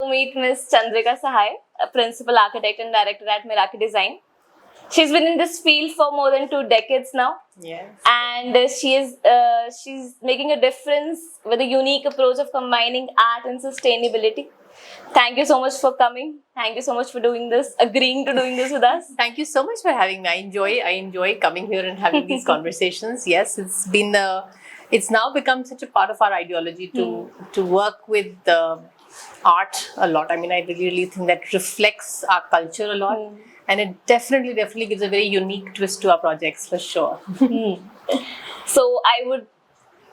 meet Miss Chandrika Sahai, a principal architect and director at Meraki Design. She's been in this field for more than 2 decades now. Yes. And she's making a difference with a unique approach of combining art and sustainability. Thank you so much for coming. Thank you so much for doing this, agreeing to doing this with us. Thank you so much for having me. I enjoy coming here and having these conversations. Yes, it's now become such a part of our ideology to work with art a lot. I mean, I really think that reflects our culture a lot. And it definitely gives a very unique twist to our projects, for sure. So I would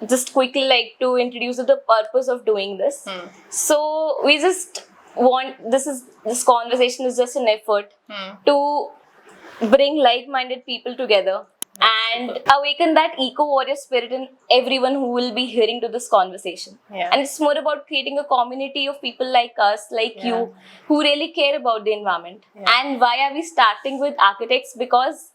just quickly like to introduce the purpose of doing this. So we just want, this conversation is just an effort to bring like-minded people together and awaken that eco-warrior spirit in everyone who will be hearing to this conversation. Yeah. And it's more about creating a community of people like us, like you, who really care about the environment. And why are we starting with architects? Because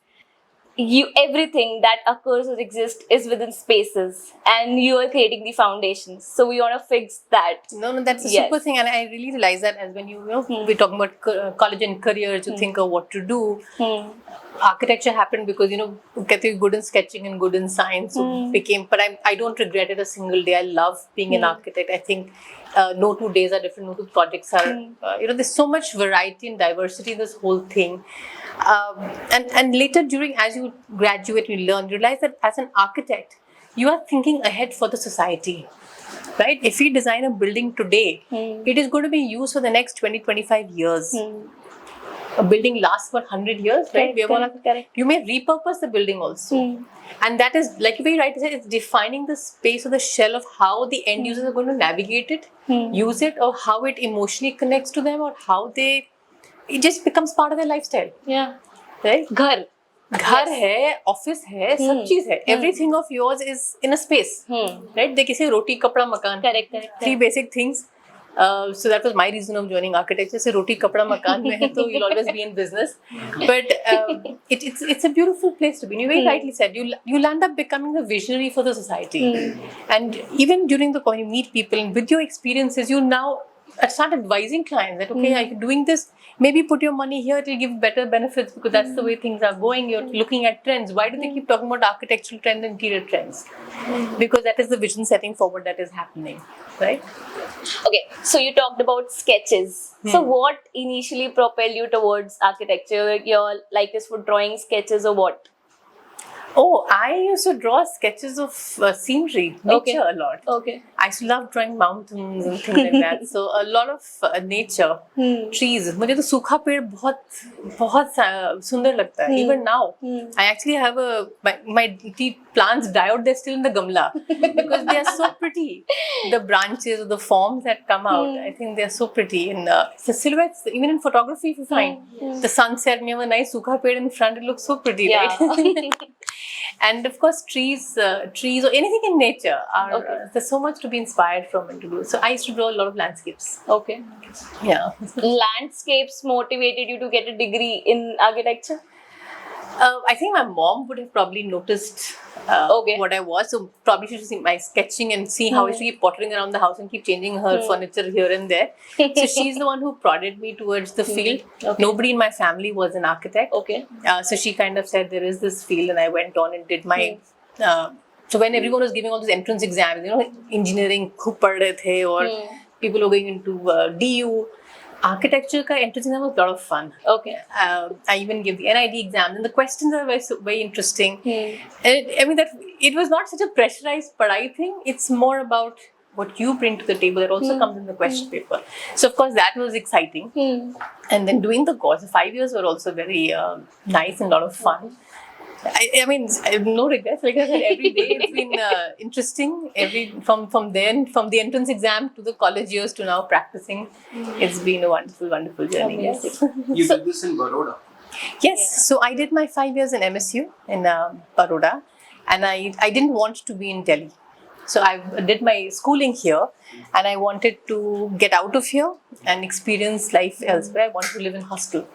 everything that occurs or exists is within spaces, and you are creating the foundations. So we want to fix that. No, that's a super thing, and I really realize that as when we're talking about college and careers, you think of what to do. Architecture happened because getting good in sketching and good in science became. But I don't regret it a single day. I love being an architect. I think no 2 days are different. No 2 projects are. There's so much variety and diversity in this whole thing. And later, as you graduate, you realize that as an architect, you are thinking ahead for the society, right? If we design a building today, it is going to be used for the next 20-25 years. A building lasts for 100 years, right? Correct. You may repurpose the building also. And that is, like you very right to say, it's defining the space or the shell of how the end users are going to navigate it, use it, or how it emotionally connects to them, or how it just becomes part of their lifestyle. Yeah. Right? घर है, office है, सब चीज है. Everything of yours is in a space. Right? They say roti, kapda, makan. Correct. 3 basic things. So that was my reason of joining architecture. So roti, kapda, makan mein hai, so you'll always be in business. But it's a beautiful place to be. And you very rightly said, you'll end up becoming a visionary for the society. And even during when you meet people, and with your experiences, you now start advising clients that, okay, are you doing this? Maybe put your money here, it will give better benefits because that's the way things are going. You're looking at trends. Why do they keep talking about architectural trends and interior trends? Because that is the vision setting forward that is happening, right? Okay, so you talked about sketches. So what initially propelled you towards architecture? Your likeness for drawing sketches or what? Oh, I used to draw sketches of scenery, nature a lot. Okay. I used to love drawing mountains and things like that. So a lot of nature, trees. मुझे तो सूखा पेड़ बहुत सुंदर लगता है. Even now, I actually have my plants die out. They're still in the gamla because they are so pretty. The branches or the forms that come out, I think they are so pretty. And the silhouettes, even in photography, if you find the sunset, and you have a nice सूखा पेड़ in front, it looks so pretty, right? And of course, trees or anything in nature there's so much to be inspired from and to do. So I used to draw a lot of landscapes. Okay. Yeah. Landscapes motivated you to get a degree in architecture? I think my mom would have probably noticed what I was. So probably she should see my sketching and see how I used to keep pottering around the house and keep changing her furniture here and there. So she's the one who prodded me towards the field. Okay. Nobody in my family was an architect. Okay. So she kind of said there is this field, and I went on and did my... so when everyone was giving all those entrance exams, engineering खूब पढ़ रहे थे और people were going into DU. Architecture ka entrance exam was a lot of fun. Okay. I even gave the NID exam, and the questions are very interesting. And it was not such a pressurized padai thing. It's more about what you bring to the table. That also comes in the question paper. So of course that was exciting. And then doing the course, 5 years were also very nice and a lot of fun. I mean, I have no regrets. Like I said, every day it's been interesting. From the entrance exam to the college years to now practicing, it's been a wonderful journey. Yes. You did this in Baroda? Yes. So I did my 5 years in MSU in Baroda, and I didn't want to be in Delhi. So I did my schooling here, and I wanted to get out of here and experience life elsewhere. I wanted to live in hostel.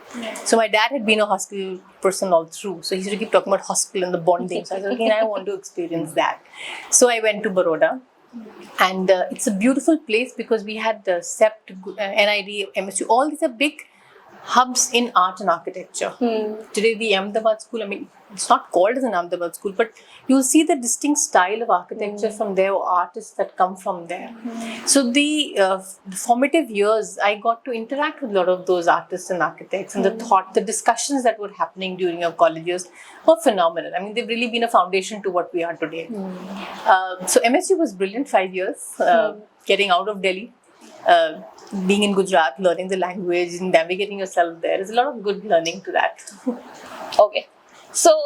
So my dad had been a hostel person all through. So he used to keep talking about hostel and the bonding. So I said, okay, I want to experience that. So I went to Baroda. And it's a beautiful place because we had CEPT, NID, MSU, all these are big hubs in art and architecture. Today, the Ahmedabad school, I mean, it's not called as an Ahmedabad school, but you'll see the distinct style of architecture from there, or artists that come from there. So the formative years, I got to interact with a lot of those artists and architects, and the discussions that were happening during our college years were phenomenal. I mean, they've really been a foundation to what we are today. So MSU was brilliant, 5 years, getting out of Delhi. Being in Gujarat, learning the language and navigating yourself there. There's a lot of good learning to that. Okay. So,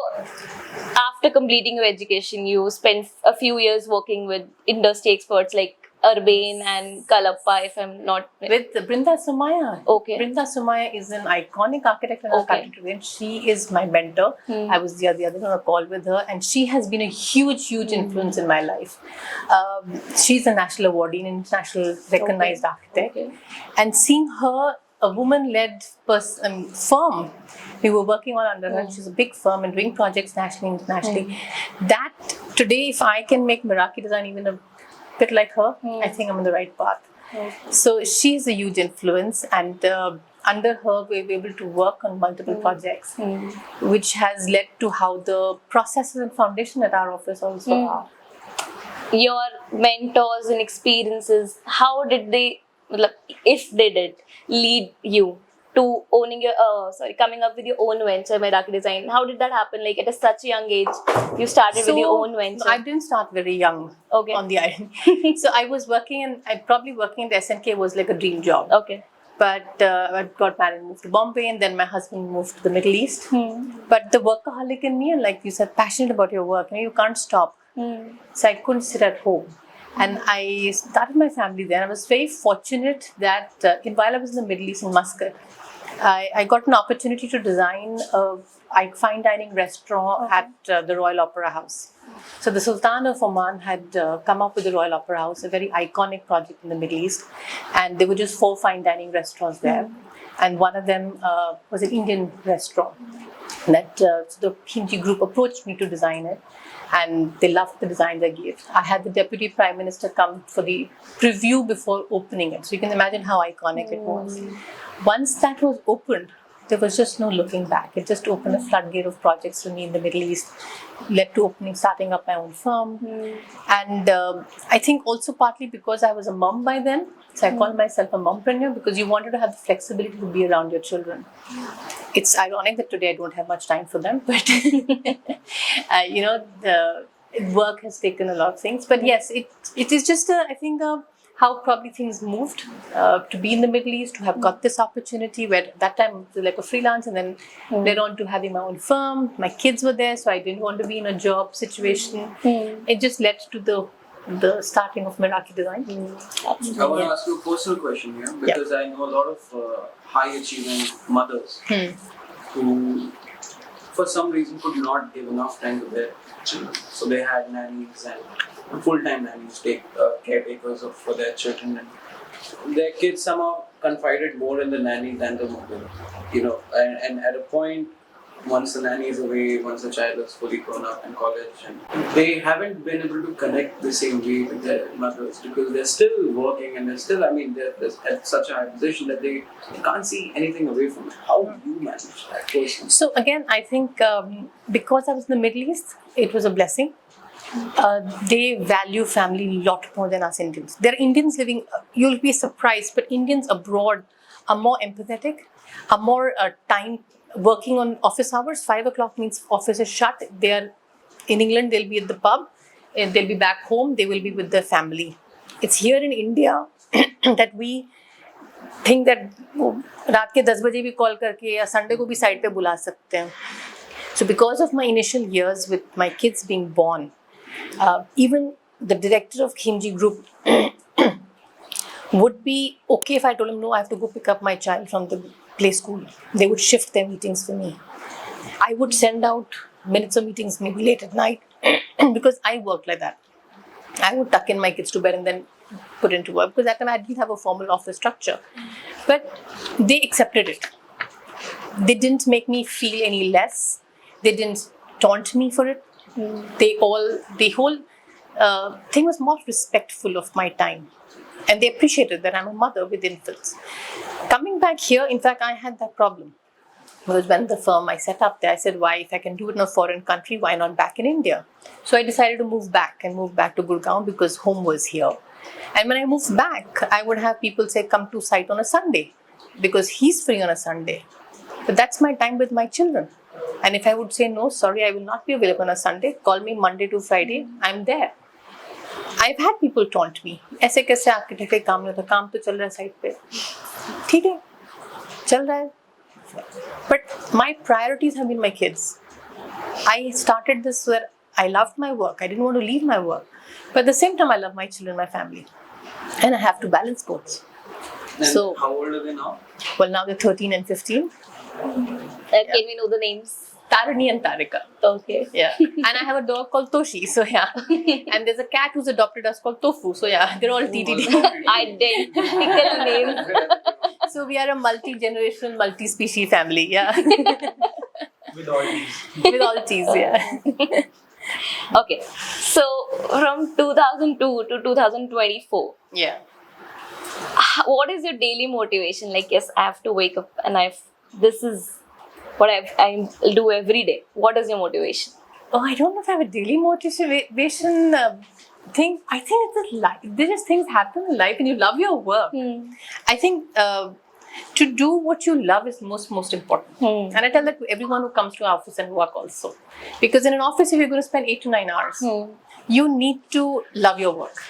after completing your education, you spent a few years working with industry experts like Urbane and Kalappa, if I'm not... With Brinda Somaya. Okay. Brinda Somaya is an iconic architect in our country, and she is my mentor. I was the other day on a call with her, and she has been a huge influence in my life. She's a national awardee, an international recognized architect. And seeing her, a woman-led firm, we were working on under her. She's a big firm and doing projects nationally, internationally. That today, if I can make Meraki Design even a bit like her, I think I'm on the right path. So she's a huge influence, and under her we were able to work on multiple projects, which has led to how the processes and foundation at our office also are. Your mentors and experiences, how did they, if they did, lead you to owning your, coming up with your own venture, Meraki Design? How did that happen? Like at such a young age, you started with your own venture. I didn't start very young on the island. So I was working, and probably working at SNK was like a dream job. Okay. But I got married and moved to Bombay, and then my husband moved to the Middle East. But the workaholic in me, and like you said, passionate about your work, you can't stop. So I couldn't sit at home. And I started my family there. I was very fortunate that while I was in the Middle East in Muscat, I got an opportunity to design a fine dining restaurant at the Royal Opera House. So the Sultan of Oman had come up with the Royal Opera House, a very iconic project in the Middle East. And there were just 4 fine dining restaurants there. And one of them was an Indian restaurant. That so the Khimji group approached me to design it, and they loved the designs I gave. I had the Deputy Prime Minister come for the preview before opening it. So you can imagine how iconic it was. Once that was opened, there was just no looking back. It just opened a floodgate of projects for me in the Middle East, led to starting up my own firm. And I think also partly because I was a mom by then, so I call myself a mompreneur, because you wanted to have the flexibility to be around your children. It's ironic that today I don't have much time for them, but the work has taken a lot of things. But yes, it is just I think how probably things moved to be in the Middle East, to have got this opportunity where at that time it was like a freelance, and then led on to having my own firm. My kids were there, so I didn't want to be in a job situation. It just led to the starting of Meraki Design. I want to ask you a personal question here, because I know a lot of high achieving mothers who for some reason could not give enough time to their children. So they had nannies and full-time nannies, caretakers for their children, and their kids somehow confided more in the nanny than the mother. And at a point, once the nanny is away, once the child is fully grown up in college, and they haven't been able to connect the same way with their mothers, because they're still working and they're still, they're at such a high position that they can't see anything away from it. How do you manage that person? So again, I think because I was in the Middle East, it was a blessing. They value family a lot more than us Indians. There are Indians living, you'll be surprised, but Indians abroad are more empathetic, are more time working on office hours. 5 o'clock means office is shut. They are in England, they'll be at the pub, and they'll be back home, they will be with their family. It's here in India that we think that रात के 10 बजे भी call करके या Sunday को भी side पे बुला सकते हैं. So because of my initial years with my kids being born, even the director of Khimji Group would be okay if I told him, no, I have to go pick up my child from the play school. They would shift their meetings for me. I would send out minutes of meetings maybe late at night because I worked like that. I would tuck in my kids to bed and then put into work, because that time I didn't have a formal office structure. But they accepted it. They didn't make me feel any less. They didn't taunt me for it. thing was more respectful of my time. And they appreciated that I'm a mother with infants. Coming back here, in fact, I had that problem. Because when the firm I set up there, I said, why, if I can do it in a foreign country, why not back in India? So I decided to move back to Gurgaon because home was here. And when I moved back, I would have people say, come to site on a Sunday because he's free on a Sunday. But that's my time with my children. And if I would say, no, sorry, I will not be available on a Sunday, call me Monday to Friday, I'm there. I've had people taunt me, ऐसे कैसे architect का काम नहीं होता, काम तो चल रहा है साइट पे, ठीक है, चल रहा है. But my priorities have been my kids. I started this where I loved my work. I didn't want to leave my work. But at the same time, I love my children, my family. And I have to balance both. And So, how old are they now? well, now they're 13 and 15. Can we know the names? Tarani and Tarika. Okay. Yeah. And I have a dog called Toshi. So, yeah. And there's a cat who's adopted us called Tofu. So, yeah, they're all TTD. Identical names. So, we are a multi-generational, multi-species family. Yeah. With all these. With all cheese, yeah. Okay. So from 2002 to 2024, Yeah. what is your daily motivation? Like, yes, I have to wake up and this is what I do every day. What is your motivation? Oh, I don't know if I have a daily motivation thing. I think it's just life. There's just things happen in life and you love your work. I think to do what you love is most important. And I tell that to everyone who comes to our office and work also. Because in an office, if you're going to spend 8 to 9 hours, you need to love your work.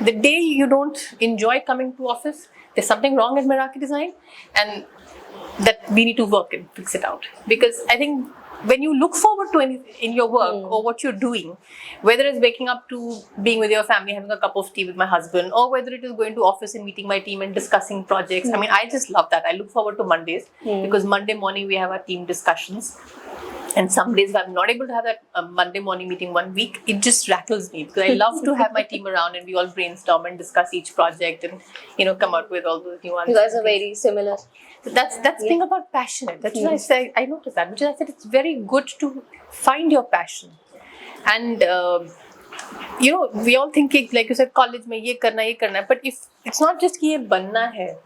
The day you don't enjoy coming to office, there's something wrong at Meraki Design, and that we need to work and fix it out. Because I think when you look forward to anything in your work or what you're doing, whether it's waking up to being with your family, having a cup of tea with my husband, or whether it is going to office and meeting my team and discussing projects, I mean, I just love that. I look forward to Mondays because Monday morning we have our team discussions. And some days if I'm not able to have that Monday morning meeting 1 week, it just rattles me because I love to have my team around and we all brainstorm and discuss each project and, come up with all those new answers. You guys are very similar. So that's being about passionate. That's what I say. I noticed that, which I said it's very good to find your passion. And we all think like you said, college mein ye karna. But if it's not just ki ye banna hai,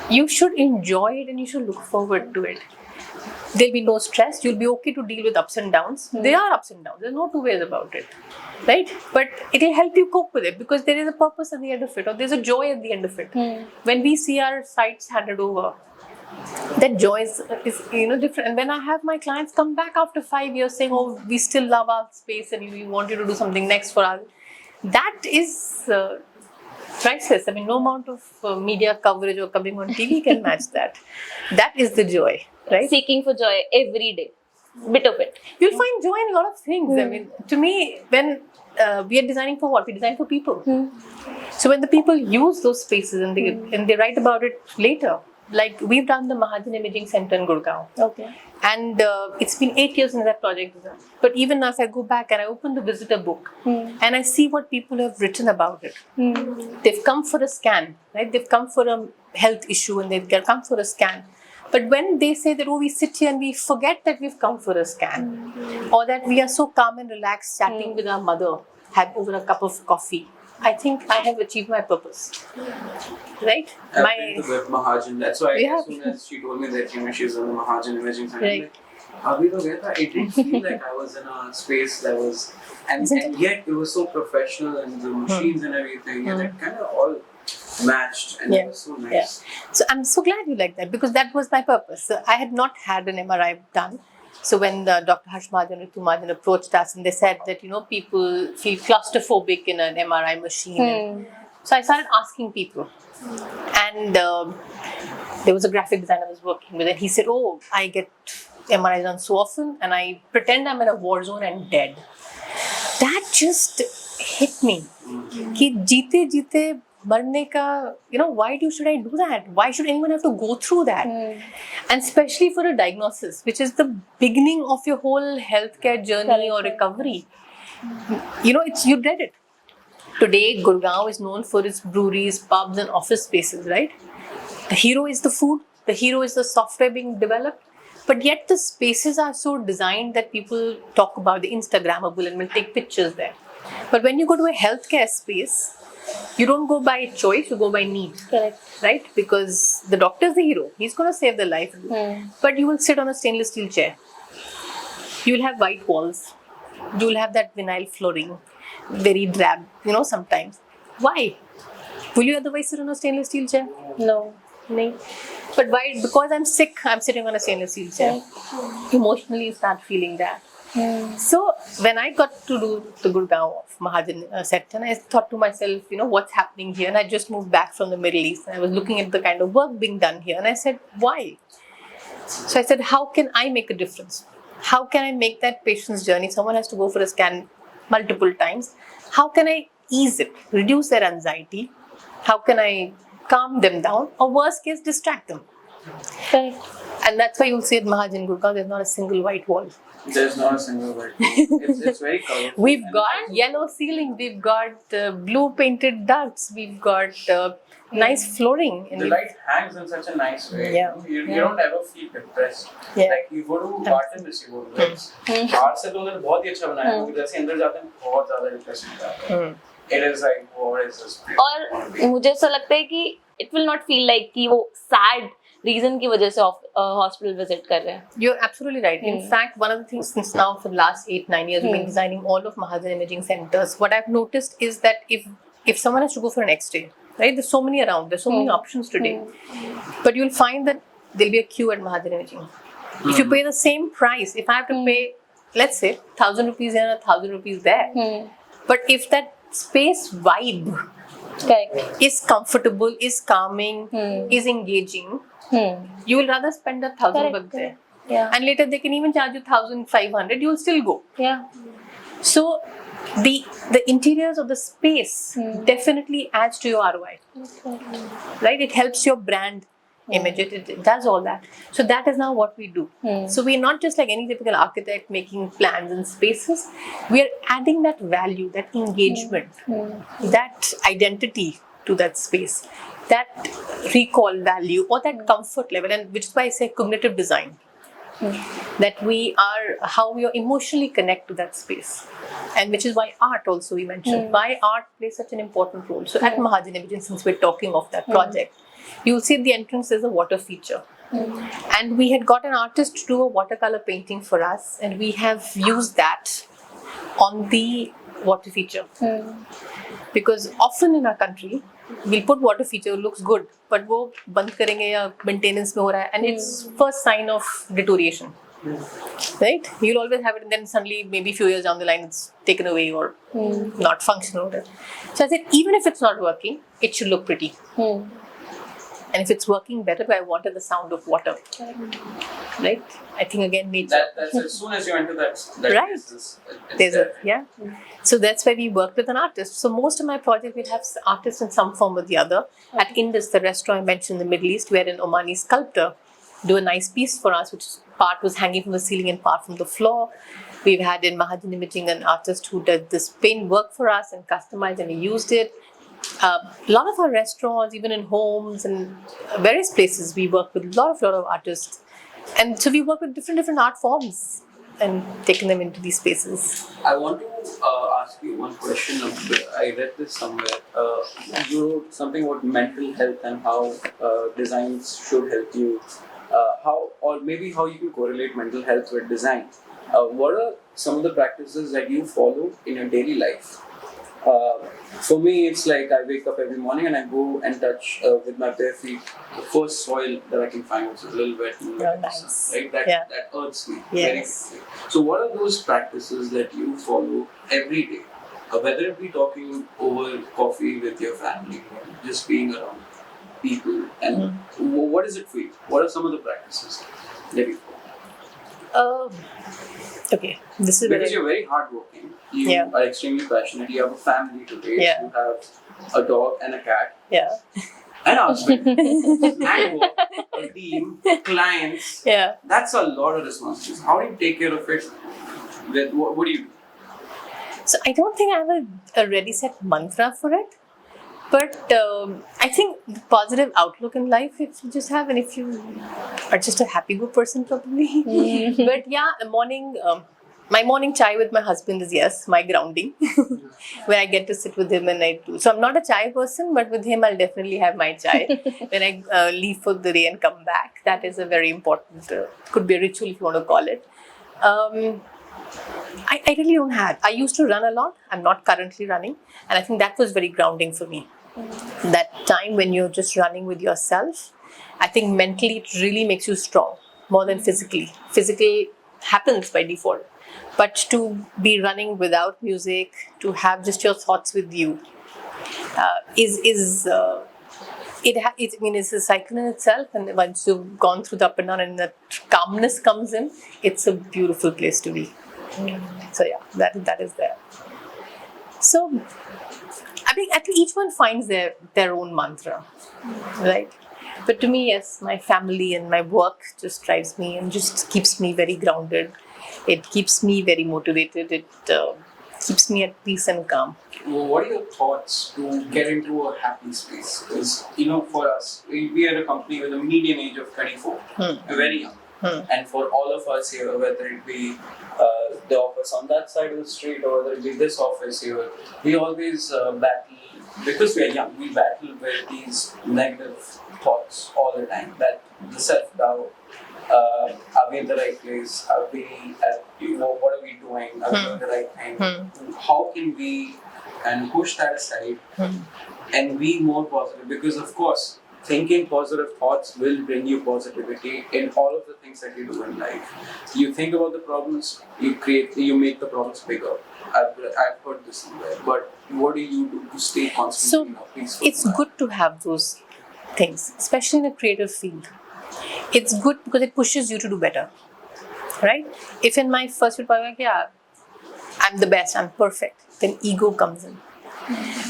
you should enjoy it and you should look forward to it. There'll be no stress. You'll be okay to deal with ups and downs. There are ups and downs. There's no two ways about it, right? But it'll help you cope with it because there is a purpose at the end of it, or there's a joy at the end of it. When we see our sites handed over, that joy is different. And when I have my clients come back after 5 years saying, "Oh, we still love our space and we want you to do something next for us," that is priceless. I mean, no amount of media coverage or coming on TV can match that. That is the joy. Right? Seeking for joy every day. Bit of it. You'll find joy in a lot of things. I mean, to me, when we are designing for what? We design for people. So when the people use those spaces and they write about it later, like we've done the Mahajan Imaging Center in Gurgaon. Okay. And it's been 8 years since that project was done. But even now, if I go back and I open the visitor book and I see what people have written about it, they've come for a scan, right? They've come for a health issue and they've come for a scan. But when they say that, we sit here and we forget that we've come for a scan, or that we are so calm and relaxed chatting with our mother, had over a cup of coffee, I think I have achieved my purpose. Right? I've been to the Mahajan. That's why as soon as she told me that she's on the Mahajan Imaging Center, Right. it didn't feel like I was in a space that was, and yet it was so professional and the machines and everything, and it kind of all matched and it was so nice. Yeah. So I'm so glad you like that because that was my purpose. So I had not had an MRI done. So when Dr. Harsh Mahajan and Ritu Mahajan approached us and they said that, people feel claustrophobic in an MRI machine. And so I started asking people. And there was a graphic designer I was working with and he said, I get MRIs done so often and I pretend I'm in a war zone and dead. That just hit me. Ki jeete marne ka, why should I do that? Why should anyone have to go through that? And especially for a diagnosis, which is the beginning of your whole healthcare journey or recovery. You read it. Today, Gurgaon is known for its breweries, pubs and office spaces, right? The hero is the food. The hero is the software being developed. But yet the spaces are so designed that people talk about the Instagrammable and will take pictures there. But when you go to a healthcare space, you don't go by choice, you go by need. Correct. Right? Because the doctor is the hero. He's going to save the life. But you will sit on a stainless steel chair. You will have white walls. You will have that vinyl flooring, very drab, sometimes. Why? Will you otherwise sit on a stainless steel chair? No. No. But why? Because I'm sick, I'm sitting on a stainless steel chair. Emotionally, you start feeling that. So when I got to do the Gurgaon of Mahajan sector, I thought to myself, what's happening here? And I just moved back from the Middle East, and I was looking at the kind of work being done here, and I said, why? So I said, how can I make a difference? How can I make that patient's journey? Someone has to go for a scan multiple times. How can I ease it, reduce their anxiety? How can I calm them down, or worst case, distract them? Correct. And that's why you'll see at Mahajan Gurgaon, there's not a single white wall. There's not a single white wall. It's very colorful. We've And got yellow ceiling, we've got blue painted ducts, we've got nice flooring. the light hangs in such a nice way. Yeah. You don't ever feel depressed. Yeah. Like you go to Artemis, you go to this. बाहर से तो उन्होंने बहुत ही अच्छा बनाया है, क्योंकि जैसे अंदर जाते हैं बहुत ज़्यादा depressing जाता है. It is like, what is this place? और मुझे ऐसा लगता है कि it will not feel like कि वो sad reason की वजह से hospital visit कर रहे हैं. You're absolutely right. In fact, one of the things since now for the last 8-9 years, we've been designing all of Mahajan imaging centers. What I've noticed is that if someone has to go for an X-ray, right? There's so many around. There's so many options today. But you'll find that there'll be a queue at Mahajan imaging. If you pay the same price, if I have to pay, let's say, 1,000 rupees here and 1,000 rupees there, but if that space vibe Correct. is comfortable, is calming, is engaging, you will rather spend 1,000 bucks there. Yeah. And later they can even charge you 1,500, you'll still go. Yeah. So the interiors of the space definitely adds to your ROI. Right? It helps your brand image, it does all that. So that is now what we do. So we're not just like any typical architect making plans and spaces. We are adding that value, that engagement, that identity to that space, that recall value or that comfort level, and which is why I say cognitive design. That we are how we are emotionally connect to that space, and which is why art also we mentioned, why art plays such an important role. So at Mahajan Imaging, since we're talking of that project, you'll see at the entrance there's a water feature, and we had got an artist to do a watercolor painting for us, and we have used that on the water feature, because often in our country we'll put water feature, looks good, but वो बंद करेंगे या maintenance में हो रहा है, and it's first sign of deterioration. Right? You'll always have it, and then suddenly, maybe a few years down the line, it's taken away or not functional. So I said, even if it's not working, it should look pretty. And if it's working better, I wanted the sound of water. Right? I think again, nature. That's as soon as you enter that Right. business, it's There's there. So that's why we work with an artist. So most of my projects will have artists in some form or the other. At Indus, the restaurant I mentioned in the Middle East, we had an Omani sculptor do a nice piece for us, which part was hanging from the ceiling and part from the floor. We've had in Mahajan Imaging an artist who did this paint work for us and customized, and we used it. A lot of our restaurants, even in homes and various places, we work with a lot of artists. And so we work with different art forms and taking them into these spaces. I want to ask you one question. I read this somewhere. You wrote something about mental health and how designs should help you. Or maybe how you can correlate mental health with design. What are some of the practices that you follow in your daily life? For me, it's like I wake up every morning and I go and touch with my bare feet the first soil that I can find, which is a little wet. Nice. Right? That earths me. Yes. Very quickly. So, what are those practices that you follow every day? Whether it be talking over coffee with your family, or just being around people, and what is it for you? What are some of the practices that you follow? Okay, this is Because you're very hardworking. You are extremely passionate. You have a family to raise. Yeah. You have a dog and a cat. Yeah. And a husband. And work, a team, clients. Yeah. That's a lot of responsibilities. How do you take care of it? What do you do? So I don't think I have a ready set mantra for it. But I think the positive outlook in life, if you just have, and if you are just a happy good person, probably. But yeah, the morning, My morning chai with my husband is, yes, my grounding. When I get to sit with him and I do. So I'm not a chai person, but with him I'll definitely have my chai. When I leave for the day and come back, that is a very important, could be a ritual if you want to call it. I really don't have. I used to run a lot. I'm not currently running. And I think that was very grounding for me. That time when you're just running with yourself, I think mentally it really makes you strong more than physically. Physically happens by default. But to be running without music, to have just your thoughts with you, it's a cycle in itself. And once you've gone through the up and down and that calmness comes in, it's a beautiful place to be. So yeah, that is there. So I think each one finds their own mantra, right? But to me, yes, my family and my work just drives me and just keeps me very grounded. It keeps me very motivated. It keeps me at peace and calm. Well, what are your thoughts to get into a happy space? Because, for us, we are a company with a median age of 24, very young. And for all of us here, whether it be the office on that side of the street or whether it be this office here, we always battle, because we are young, we battle with these negative thoughts all the time. That the self-doubt, are we in the right place? Are we, what are we doing? Are we doing the right thing? How can we push that aside and be more positive? Because of course, thinking positive thoughts will bring you positivity in all of the things that you do in life. You think about the problems, you make the problems bigger. I've heard this somewhere. But what do you do to stay constantly peaceful? It's good to have those things, especially in a creative field. It's good because it pushes you to do better, right? If in my first year, I'm the best, I'm perfect, then ego comes in.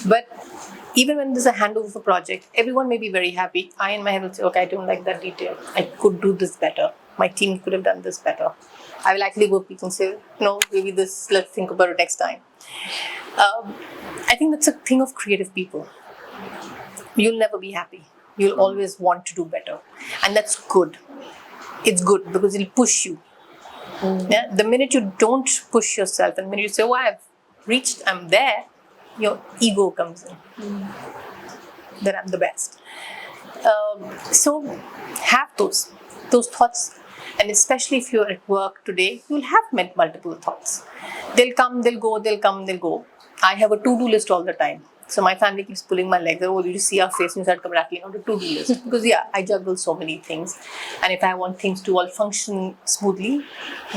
But even when there's a handover of a project, everyone may be very happy. I in my head will say, okay, I don't like that detail. I could do this better. My team could have done this better. I will actually go people and say, no, maybe this, let's think about it next time. I think that's a thing of creative people. You'll never be happy. You'll always want to do better. And that's good. It's good because it'll push you. Yeah? The minute you don't push yourself and the minute you say, oh, I've reached, I'm there, your ego comes in. Then I'm the best. So have those thoughts. And especially if you're at work today, you'll have multiple thoughts. They'll come, they'll go, they'll come, they'll go. I have a to-do list all the time. So my family keeps pulling my leg. Oh, you see our face and you start rattling out a to-do list. Because I juggle so many things. And if I want things to all function smoothly,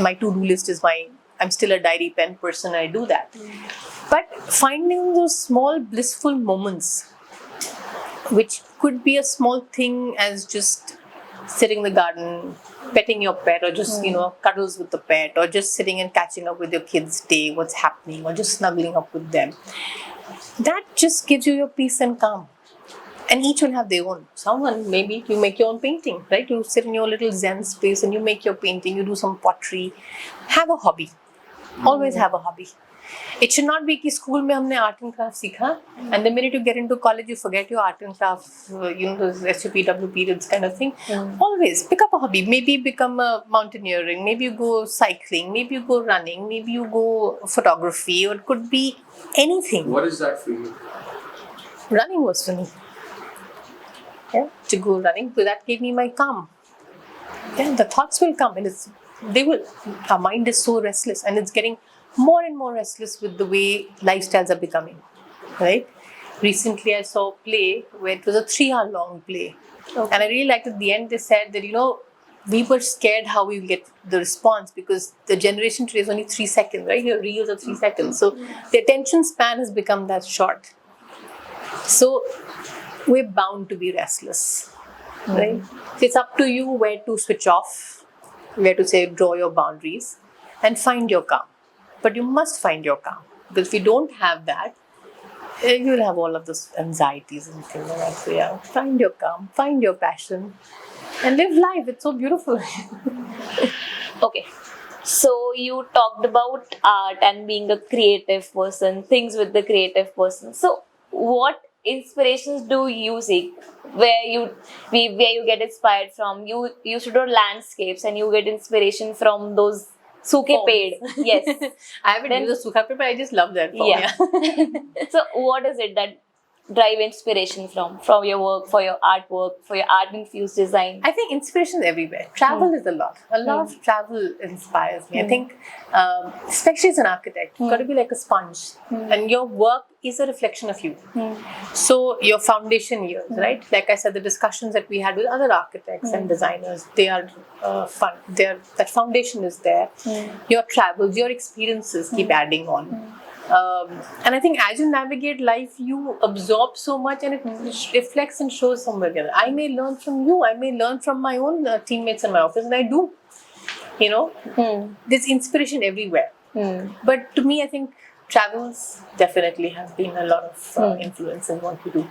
my to-do list is I'm still a diary pen person, I do that. But finding those small blissful moments, which could be a small thing as just sitting in the garden, petting your pet, or just, cuddles with the pet, or just sitting and catching up with your kids' day, what's happening, or just snuggling up with them. That just gives you your peace and calm. And each will have their own. Someone, maybe you make your own painting, right? You sit in your little Zen space and you make your painting, you do some pottery. Have a hobby. Always have a hobby. It should not be that school mein humne art and craft sikha, and the minute you get into college, you forget your art and craft, those SUPW periods kind of thing. Always pick up a hobby. Maybe become a mountaineering, maybe you go cycling, maybe you go running, maybe you go photography, or it could be anything. What is that for you? Running was for me. Yeah, to go running, so that gave me my calm. Yeah, the thoughts will come, and our mind is so restless, and it's getting more and more restless with the way lifestyles are becoming, right? Recently I saw a play where it was a 3-hour long play. Okay. And I really liked at the end they said that, we were scared how we get the response because the generation today is only 3 seconds, right? Your reels are 3 seconds. So the attention span has become that short. So we're bound to be restless, right? So it's up to you where to switch off, where to say draw your boundaries and find your calm. But you must find your calm. Because if you don't have that, you'll have all of those anxieties and things like that. So find your calm, find your passion, and live life. It's so beautiful. Okay. So you talked about art and being a creative person, things with the creative person. So what inspirations do you seek? Where you get inspired from? You used to draw landscapes and you get inspiration from those Suke paid. Yes. I haven't Then- used a Sukha paid, but I just love that form. Yeah. So what is it that drive inspiration from your work, for your artwork, for your art infused design? I think inspiration is everywhere. Travel is a lot. A lot of travel inspires me. I think, especially as an architect, you've got to be like a sponge, and your work is a reflection of you. So your foundation years, right? Like I said, the discussions that we had with other architects and designers, they are fun. That foundation is there. Your travels, your experiences keep adding on. And I think as you navigate life, you absorb so much and it reflects and shows somewhere together. I may learn from you, I may learn from my own teammates in my office, and I do. You know, there's inspiration everywhere. But to me, I think travels definitely have been a lot of influence in what we do.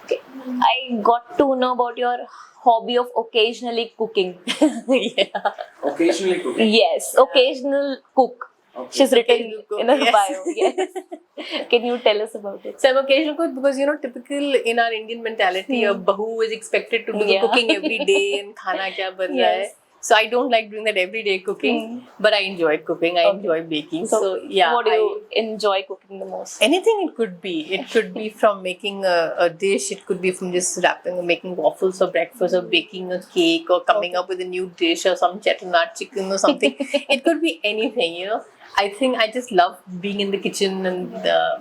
Okay. I got to know about your hobby of occasionally cooking. Yeah. Occasionally cooking. Yes, occasional cook. Okay. She's written Occasional cook, in her yes. bio. Yes. Can you tell us about it? So I'm occasional cook because, you know, typical in our Indian mentality, a bahu is expected to do the Yeah. cooking every day and khana kya ban raha hai. Yes. So I don't like doing that everyday cooking, but I enjoy cooking. I enjoy baking. So yeah, what do you enjoy cooking the most? anything it could be. It could be from making a dish. It could be from just wrapping or making waffles for breakfast or baking a cake or coming up with a new dish or some chettinad chicken or something. It could be anything, you know. I think I just love being in the kitchen and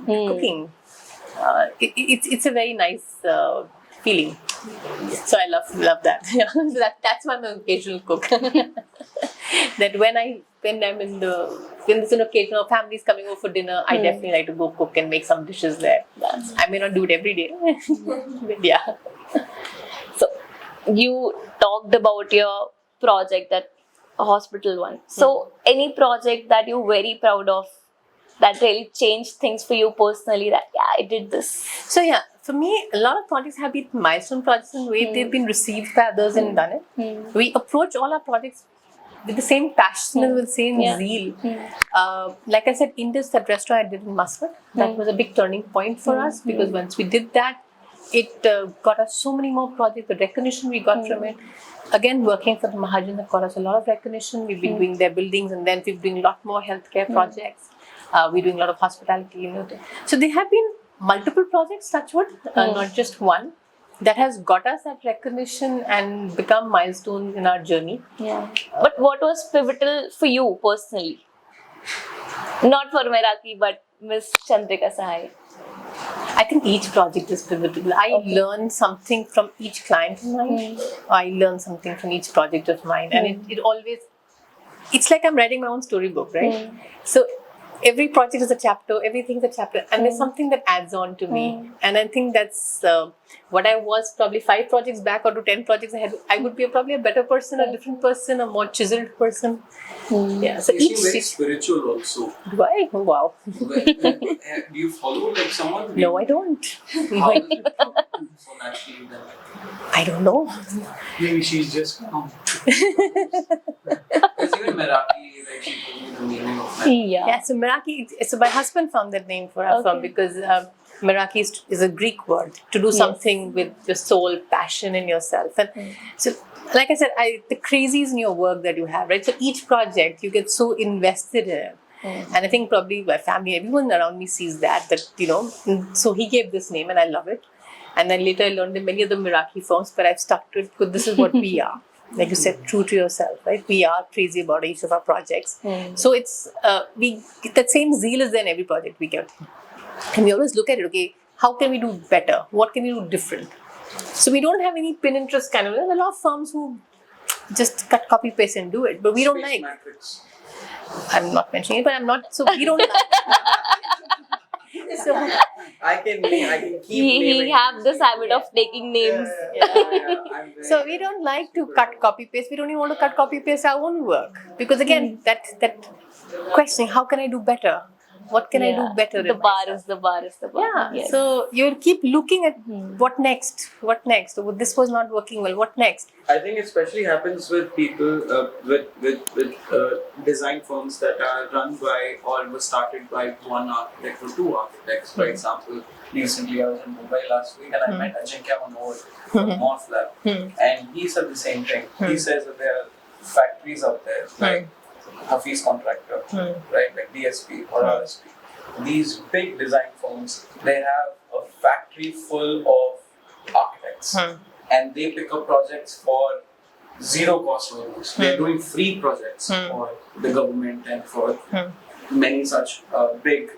cooking. It's a very nice feeling. So I love that. Yeah. So that's why I'm an occasional cook. That when there's an occasion or family's coming over for dinner, I definitely like to go cook and make some dishes there. I may not do it every day, but yeah. So you talked about your project, that hospital one. So any project that you're very proud of that really changed things for you personally, that I did this. So yeah, for me, a lot of projects have been milestone projects in the way they've been received by others and done it. We approach all our projects with the same passion and with the same zeal. Like I said, Indus, that restaurant I did in Muscat, that was a big turning point for us because once we did that, it got us so many more projects, the recognition we got from it. Again, working for the Mahajan that got us a lot of recognition. We've been doing their buildings and then we've been doing a lot more healthcare projects. We're doing a lot of hospitality. You know. So there have been multiple projects, touch wood, not just one, that has got us that recognition and become milestones in our journey. Yeah. But what was pivotal for you personally? Not for Meraki, but Miss Chandrika Sahai. I think each project is pivotal. I learn something from each client of mine. I learn something from each project of mine. And it always, it's like I'm writing my own storybook, right? So every project is a chapter, everything is a chapter. And there's something that adds on to me. And I think that's what I was probably 5 projects back or to 10 projects ahead. I would be probably a better person, a different person, a more chiseled person. Yeah. So You seem very spiritual also. Do I? Oh, wow. Do you follow like someone? No, I don't. How does it come so naturally then? I don't know. Maybe she's just Because even Meraki, like she told me the meaning of Meraki. Yeah, so Meraki, so my husband found that name for our firm because Meraki is a Greek word to do something with your soul, passion in yourself. And so, like I said, the crazies in your work that you have, right? So each project, you get so invested in it. And I think probably my family, everyone around me sees that, you know, so he gave this name and I love it. And then later I learned in many of the Meraki firms, but I've stuck to it because this is what we are. Like you said, true to yourself, right? We are crazy about each of our projects. So it's, that same zeal is there in every project we get. And we always look at it, okay, how can we do better? What can we do different? So we don't have any Pinterest kind of, there are a lot of firms who just cut, copy, paste and do it, but we don't Space like. Matrix. I'm not mentioning it, but I'm not, so we don't like. So, I can keep He naming. have this habit of taking names. I'm very- so we don't like to cut, copy, paste. We don't even want to cut, copy, paste our own work. Because again, that questioning, how can I do better? What can I do better? The in bar myself? is the bar is the bar. Yeah, Yes. so you'll keep looking at what next? What next? Oh, this was not working well. What next? I think it especially happens with people with design firms that are run by or were started by one architect or two architects. For example, recently I was in Mumbai last week and I met Ajinkya Manohar from Morphlab, and he said the same thing. He says that there are factories out there, like Hafiz Contractor, right, like DSP or RSP. These big design firms, they have a factory full of architects, and they pick up projects for zero cost almost. They're doing free projects for the government and for many such big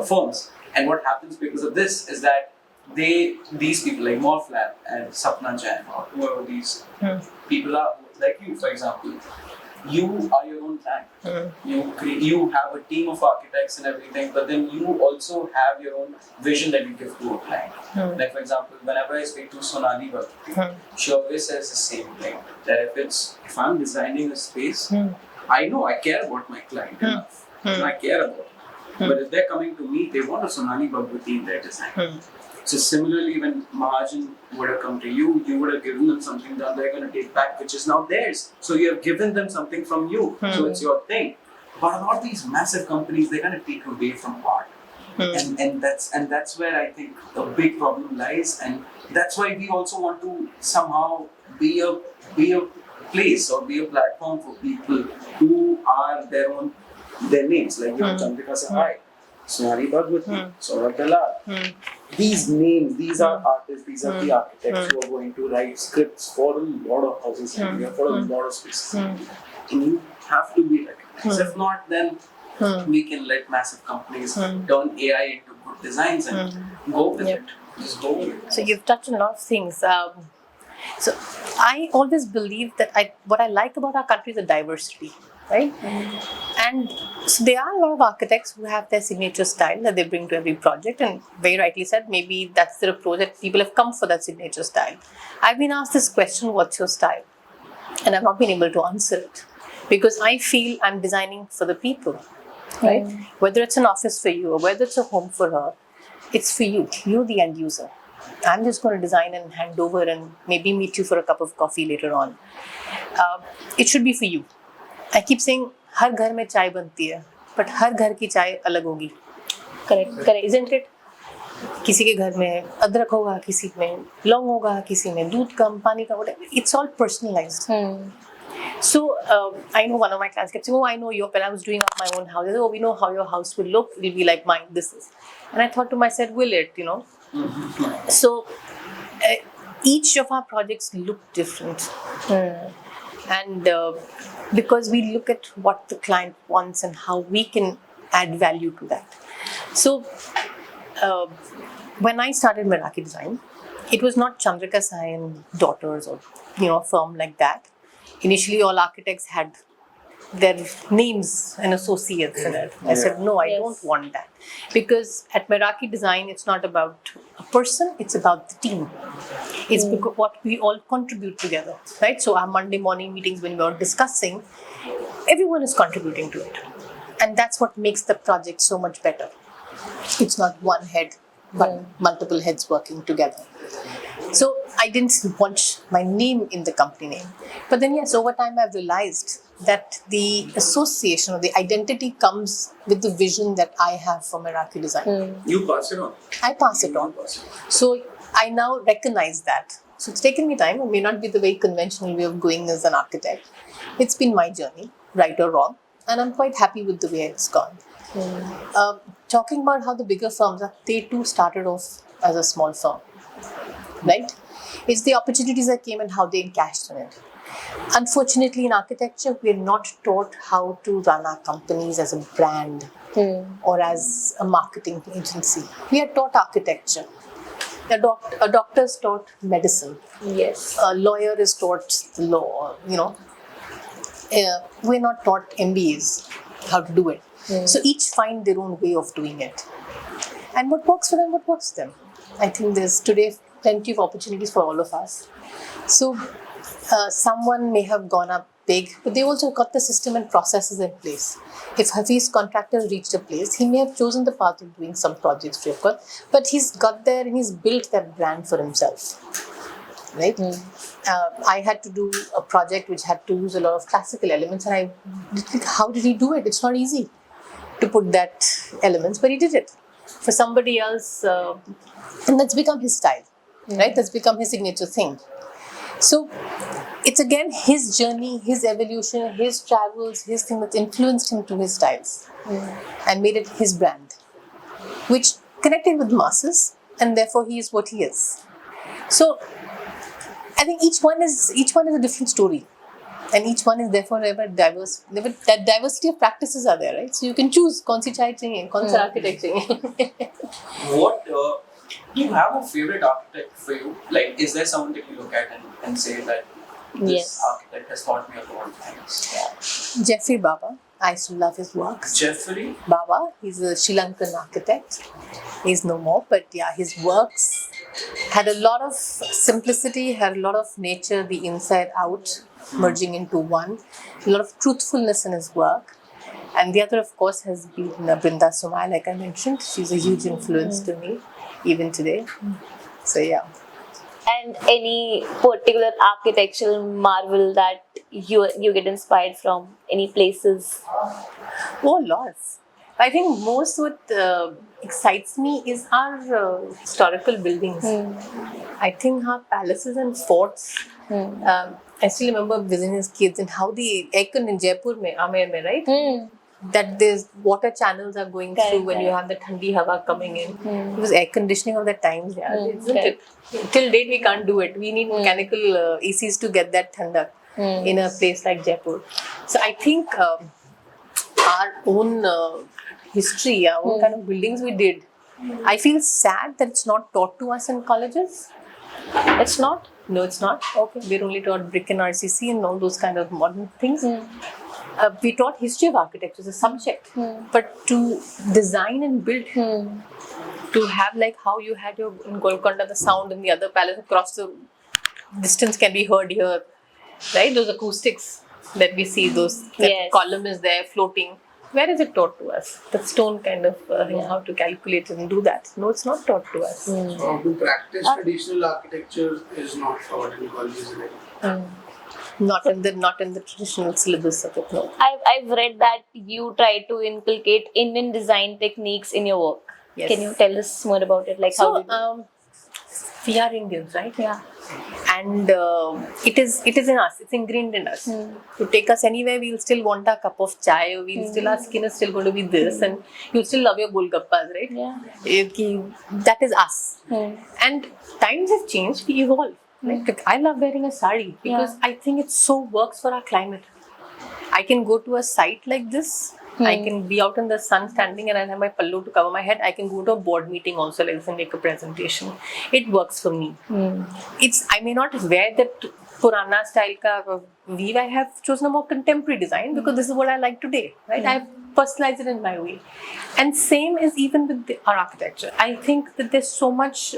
firms. And what happens because of this is that these people like Morflab and Sapna Jain or whoever these people are, like you, for example, you are your own client. You have a team of architects and everything, but then you also have your own vision that you give to a client. Like for example, whenever I speak to Sonali Bhatt, she always says the same thing, that if I'm designing a space, I know I care about my client enough. And I care about it. But if they're coming to me, they want a Sonali Bhagwati in their design. So similarly, when Mahajan would have come to you, you would have given them something that they're going to take back, which is now theirs. So you have given them something from you. So it's your thing. But a lot of these massive companies, they're going to take away from art. And that's where I think a big problem lies. And that's why we also want to somehow be a place or be a platform for people who are their names, like Chandrika Sahai, Sonali Bhagwati, Saurabh Dalal. These names, these are artists, these are the architects who are going to write scripts for a lot of houses in India, for a lot of spaces. And you have to be recognized. If not, then we can let massive companies turn AI into good designs and go with it. Just go with it. So you've touched on a lot of things. So I always believe that what I like about our country is the diversity, right? And so there are a lot of architects who have their signature style that they bring to every project, and very rightly said, maybe that's their approach, that people have come for that signature style. I've been asked this question, what's your style? And I've not been able to answer it because I feel I'm designing for the people, right? Whether it's an office for you or whether it's a home for her, it's for you, the end user. I'm just going to design and hand over and maybe meet you for a cup of coffee later on. It should be for you. I keep saying, हर घर में चाय बनती है, but हर घर की चाय अलग होगी. Correct, isn't it? किसी के घर में अदरक होगा, किसी में लौंग होगा, किसी में दूध कम, पानी कम, whatever. It's all personalized. So I know one of my clients kept saying, oh, I know when I was doing up my own house, they said, oh, we know how your house will look, it will be like mine, this is. And I thought to myself, will it, So each of our projects look different. And because we look at what the client wants and how we can add value to that. So when I started Meraki Design, it was not Chandrika Sai and Daughters or a firm like that. Initially, all architects had their names and associates in it. I said, no, I don't want that. Because at Meraki Design, it's not about a person, it's about the team. It's because what we all contribute together, right? So our Monday morning meetings, when we are discussing, everyone is contributing to it. And that's what makes the project so much better. It's not one head, but multiple heads working together. So I didn't want my name in the company name. But then yes, over time I've realized that the association or the identity comes with the vision that I have for Meraki Design. You pass it on. I pass it on. So I now recognize that. So it's taken me time. It may not be the very conventional way of going as an architect. It's been my journey, right or wrong. And I'm quite happy with the way it's gone. Talking about how the bigger firms are, they too started off as a small firm. Right? It's the opportunities that came and how they encashed in it. Unfortunately, in architecture, we're not taught how to run our companies as a brand or as a marketing agency. We are taught architecture. A doctor is taught medicine. Yes. A lawyer is taught the law, We're not taught MBAs, how to do it. So each find their own way of doing it. And what works for them, what works for them. I think there's today plenty of opportunities for all of us. So someone may have gone up big, but they also got the system and processes in place. If Hafiz Contractor reached a place, he may have chosen the path of doing some projects free of cost, but he's got there and he's built that brand for himself. Right? I had to do a project which had to use a lot of classical elements, and I think, how did he do it? It's not easy to put that elements, but he did it. For somebody else, and that's become his style, right? That's become his signature thing. So it's again his journey, his evolution, his travels, his thing that influenced him to his styles and made it his brand, which connected with masses, and therefore he is what he is. So I think each one is a different story, and each one is therefore ever diverse. That diversity of practices are there, right? So you can choose kaun si chai chahiye, kaun sa architect chahiye. What do you have a favorite architect for you? Like, is there someone that you look at and say that this Yes. architect has taught me a lot of things? Jeffrey Baba. I used to love his works. Jeffrey? Baba, he's a Sri Lankan architect. He's no more, but yeah, his works had a lot of simplicity, had a lot of nature, the inside out, merging into one. A lot of truthfulness in his work. And the other, of course, has been Brinda Somai, like I mentioned. She's a huge influence to me, even today. So yeah. And any particular architectural marvel that you get inspired from? Any places? Oh, lots. I think most what excites me is our historical buildings. I think our palaces and forts. I still remember visiting as kids and how the aircon in Jaipur, Amer, right? That there's water channels are going through when you have the thandi hawa coming in. It was air conditioning of the times, yeah, isn't it? Till date we can't do it. We need mechanical ACs to get that thandak in a place like Jaipur. So I think our own history, our own kind of buildings we did. I feel sad that it's not taught to us in colleges. It's not? No, it's not. Okay, we're only taught brick and RCC and all those kind of modern things. We taught history of architecture as a subject, but to design and build, to have like how you had your in Golconda, the sound in the other palace across the distance can be heard here, right? Those acoustics that we see, that Yes. column is there floating. Where is it taught to us? The stone kind of thing, how to calculate it and do that. No, it's not taught to us. How to practice traditional architecture is not taught in colleges. Not in the traditional syllabus of it. No. I've read that you try to inculcate Indian design techniques in your work. Yes. Can you tell us more about it? Like how So did you... we are Indians, right? Yeah. And it is in us. It's ingrained in us. To take us anywhere, we'll still want a cup of chai. We'll still, our skin is still going to be this, and you'll still love your golgappas, right? Yeah. That is us. And times have changed. We evolve. Like, I love wearing a sari because I think it so works for our climate. I can go to a site like this. I can be out in the sun standing and I have my pallu to cover my head. I can go to a board meeting also like this and make a presentation. It works for me. I may not wear that Purana style ka weave. I have chosen a more contemporary design because this is what I like today. Right? I've personalized it in my way. And same is even with our architecture. I think that there's so much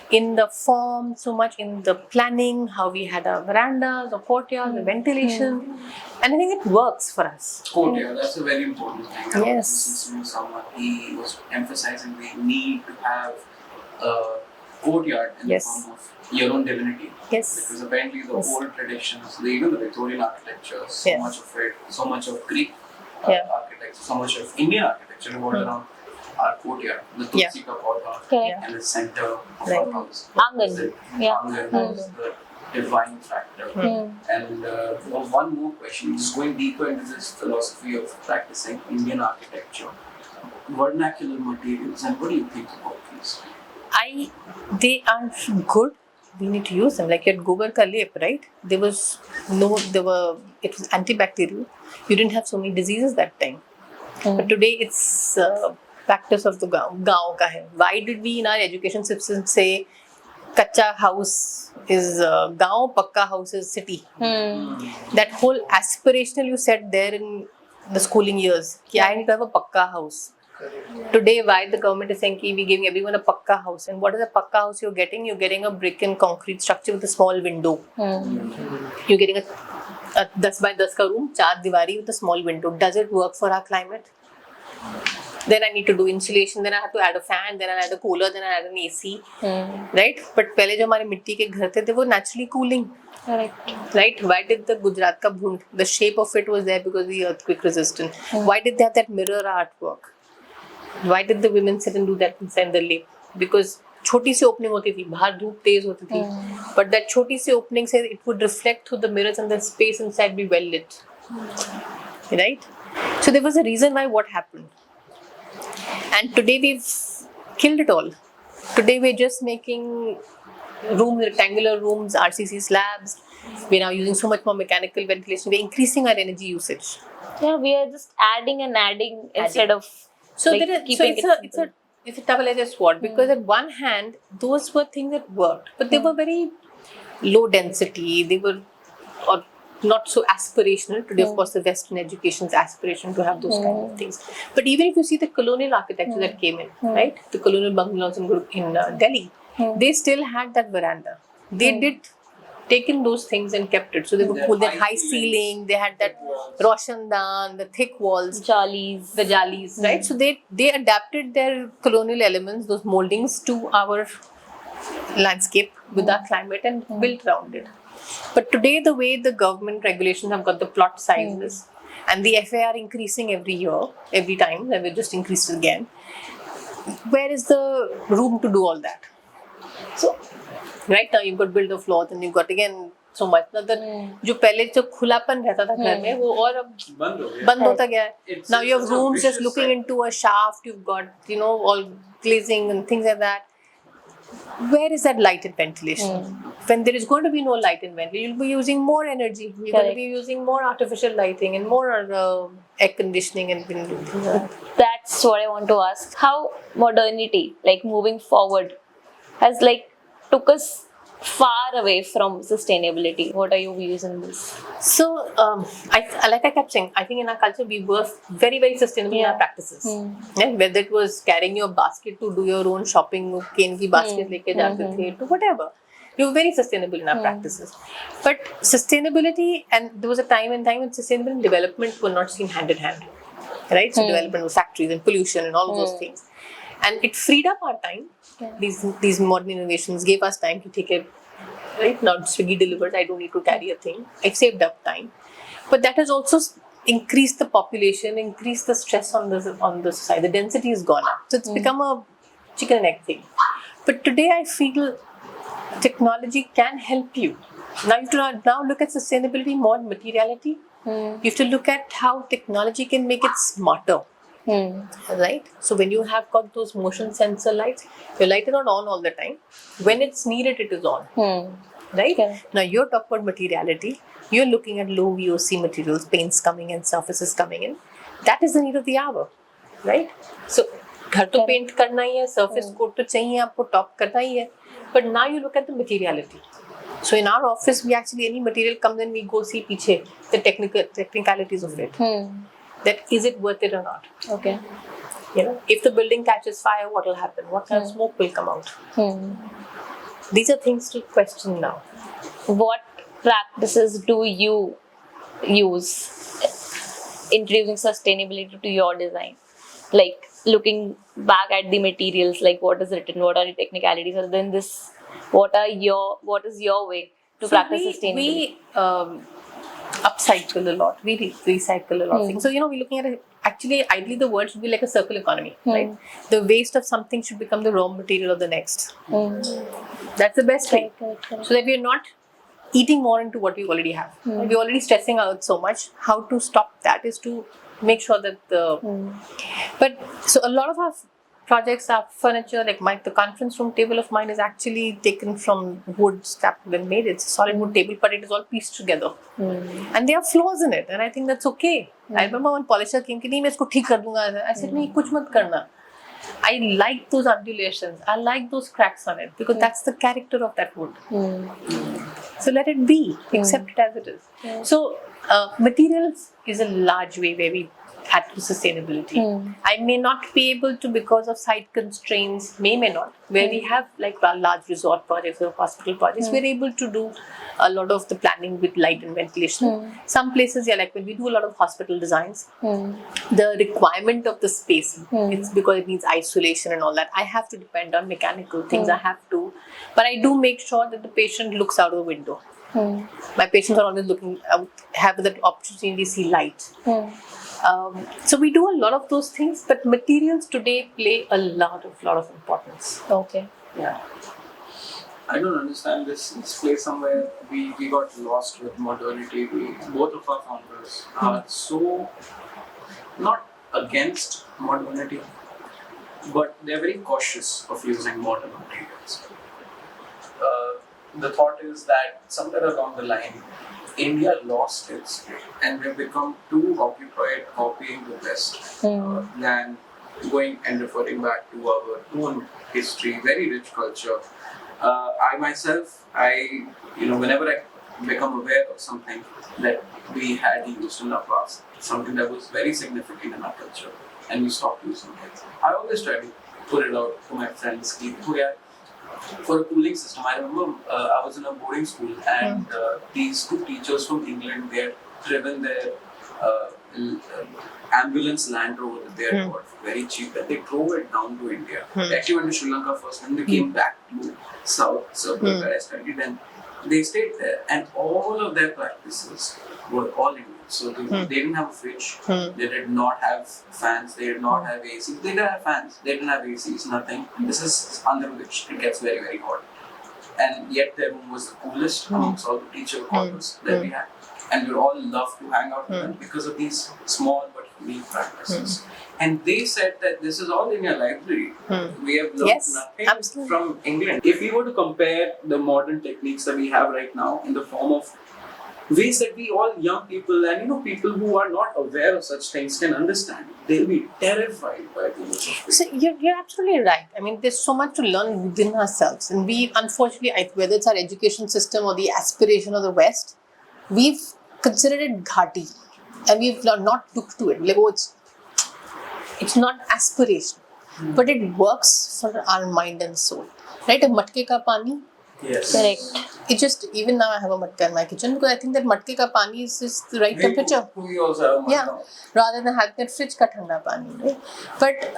in the form, so much in the planning, how we had our verandas, the courtyard, the ventilation. And I think it works for us. Courtyard, that's a very important thing. I Yes. was listening to someone, he was emphasizing we need to have a courtyard in Yes. the form of your own divinity. Yes. Because apparently the Yes. old traditions, even the Victorian architecture, so Yeah. much of it, so much of Greek Yeah. architecture, so much of Indian architecture revolved around our courtyard, the Tulsi ka paudha, Correct. and the center of Right. our house. Angan. The Yeah. Angan is the divine factor. And one more question, just going deeper into this philosophy of practicing Indian architecture, vernacular materials, and what do you think about these? They are good. We need to use them. Like your gobar ka lep, right? It was antibacterial. You didn't have so many diseases that time. But today it's practice of the gaon ka hai. Why did we in our education system say kacha house is gaon, pakka house is city? That whole aspirational you said there in the schooling years. I need to have a pakka house. Today, why the government is saying we're giving everyone a pakka house. And what is a pakka house you're getting? You're getting a brick and concrete structure with a small window. You're getting a 10 by 10 ka room, 4 diwari with a small window. Does it work for our climate? Then I need to do insulation, then I have to add a fan, then I add a cooler, then I add an AC. Right? But पहले जो हमारे मिट्टी के घर थे वो naturally cooling. Correct. Right? Why did the Gujarat ka bhund, the shape of it was there because the earthquake resistant. Why did they have that mirror artwork? Why did the women sit and do that inside the lake? Because छोटी सी opening होती थी, बाहर धूप तेज होती थी, but that छोटी सी opening से it would reflect through the mirrors and the space inside be well lit, right? So there was a reason why what happened, and today we've killed it all. Today we're just making rooms, rectangular rooms, RCC slabs. We're now using so much more mechanical ventilation. We're increasing our energy usage. Yeah, we are just adding and adding instead of So like, there is, so keeping it's a double-edged sword, because at one hand those were things that worked, but they were very low density. They were or not so aspirational. Today, of course, the Western education's aspiration to have those kind of things. But even if you see the colonial architecture that came in, right, the colonial bungalows in Delhi, they still had that veranda. They did taken those things and kept it. So they would put that high ceiling, they had that Roshandan, the thick walls, jalis. the jalis, right? So they adapted their colonial elements, those moldings, to our landscape with our climate and built around it. But today, the way the government regulations have got the plot sizes and the FAR increasing every year, every time, and we just increased it again, where is the room to do all that? So right now you've got build of laws and you've got again so much. Now that जो पहले जो खुलापन रहता था घर में वो और अब बंद होता गया है. Now you have rooms just looking into a shaft. You've got all glazing and things like that. Where is that light and ventilation? When there is going to be no light and ventilation, you'll be using more energy. You're going to be using more artificial lighting and more air conditioning and things like that. That's what I want to ask. How modernity, like moving forward, has like took us far away from sustainability. What are your views on this? So, like I kept saying, I think in our culture we were very, very sustainable in our practices. Yeah, whether it was carrying your basket to do your own shopping, cane ki basket leke jaate the, to whatever. We were very sustainable in our practices. But sustainability, and there was a time when sustainability and development were not seen hand in hand. Right? So development was factories and pollution and all of those things. And it freed up our time. These modern innovations gave us time to take it. Right now, Swiggy delivers. I don't need to carry a thing. I've saved up time, but that has also increased the population, increased the stress on the society. The density has gone up, so it's become a chicken and egg thing. But today, I feel technology can help you. Now you have to look at sustainability more than materiality. You have to look at how technology can make it smarter. Right? So when you have got those motion sensor lights, your light is not on all the time. When it's needed, it is on. Right? Okay. Now you're talking about materiality. You're looking at low VOC materials, paints coming in, surfaces coming in. That is the need of the hour. Right? So घर तो paint करना ही है, surface coat तो चाहिए आपको, top करना ही है. But now you look at the materiality. So in our office, we actually, any material comes in, we go see पीछे the technicalities of it. That is it worth it or not? Okay. If the building catches fire, what will happen? What kind of smoke will come out? These are things to question now. What practices do you use introducing sustainability to your design? Like looking back at the materials, like what is written, what are the technicalities, other than this, what is your way to practice sustainability? We upcycle a lot. We recycle a lot of things. So we're looking at actually, ideally the word should be like a circular economy, right? The waste of something should become the raw material of the next. That's the best way. So that we're not eating more into what we already have. We're already stressing out so much. How to stop that is to make sure that But so a lot of our projects, our furniture, like the conference room table of mine is actually taken from wood scrap when made. It's a solid wood table, but it is all pieced together. And there are flaws in it, and I think that's okay. I remember when polisher came, कि नहीं मैं इसको ठीक कर दूँगा. I said नहीं कुछ मत करना. I like those undulations. I like those cracks on it because that's the character of that wood. So let it be. Accept it as it is. So materials is a large way where we add to sustainability. I may not be able to because of site constraints, may not. Where we have like large resort projects or hospital projects, we're able to do a lot of the planning with light and ventilation. Some places, like when we do a lot of hospital designs, the requirement of the space, it's because it needs isolation and all that. I have to depend on mechanical things. I have to, but I do make sure that the patient looks out of the window. My patients are always looking out, have that opportunity to see light. So we do a lot of those things, but materials today play a lot of importance. Okay. Yeah. I don't understand this place somewhere. We got lost with modernity. Both of our founders are so not against modernity, but they're very cautious of using modern materials. The thought is that somewhere along the line, India lost its way and we've become too occupied copying the West than going and referring back to our own history, very rich culture. I myself, whenever I become aware of something that we had used in our past, something that was very significant in our culture, and we stopped using it, I always try to put it out to my friends. For a cooling system, I remember I was in a boarding school and these two teachers from England, they had driven their ambulance Land Rover that they had got for very cheap, and they drove it down to India. They actually went to Sri Lanka first, and they came back to South where I studied, and they stayed there. And all of their practices were all Indian. So they didn't have a fridge, they did not have fans, they did not have ACs. They didn't have fans, they didn't have ACs, nothing. This is under which it gets very, very hot. And yet their room was the coolest amongst all the teacher quarters that we had. And we all loved to hang out with them because of these small but unique practices. And they said that this is all in your library. We have learned nothing from England. If we were to compare the modern techniques that we have right now in the form of ways that we all young people and people who are not aware of such things can understand, they'll be terrified by these. So you're absolutely right. I mean, there's so much to learn within ourselves, and we unfortunately, whether it's our education system or the aspiration of the West, we've considered it ghati, and we've not looked to it. Like, oh, it's not aspiration, but it works for our mind and soul, right? A matke ka pani. Yes. Correct. It just, even now I have a matka in my kitchen because I think that matke ka pani is the right temperature. We also have Yeah, rather than having that fridge ka thanda pani, right? But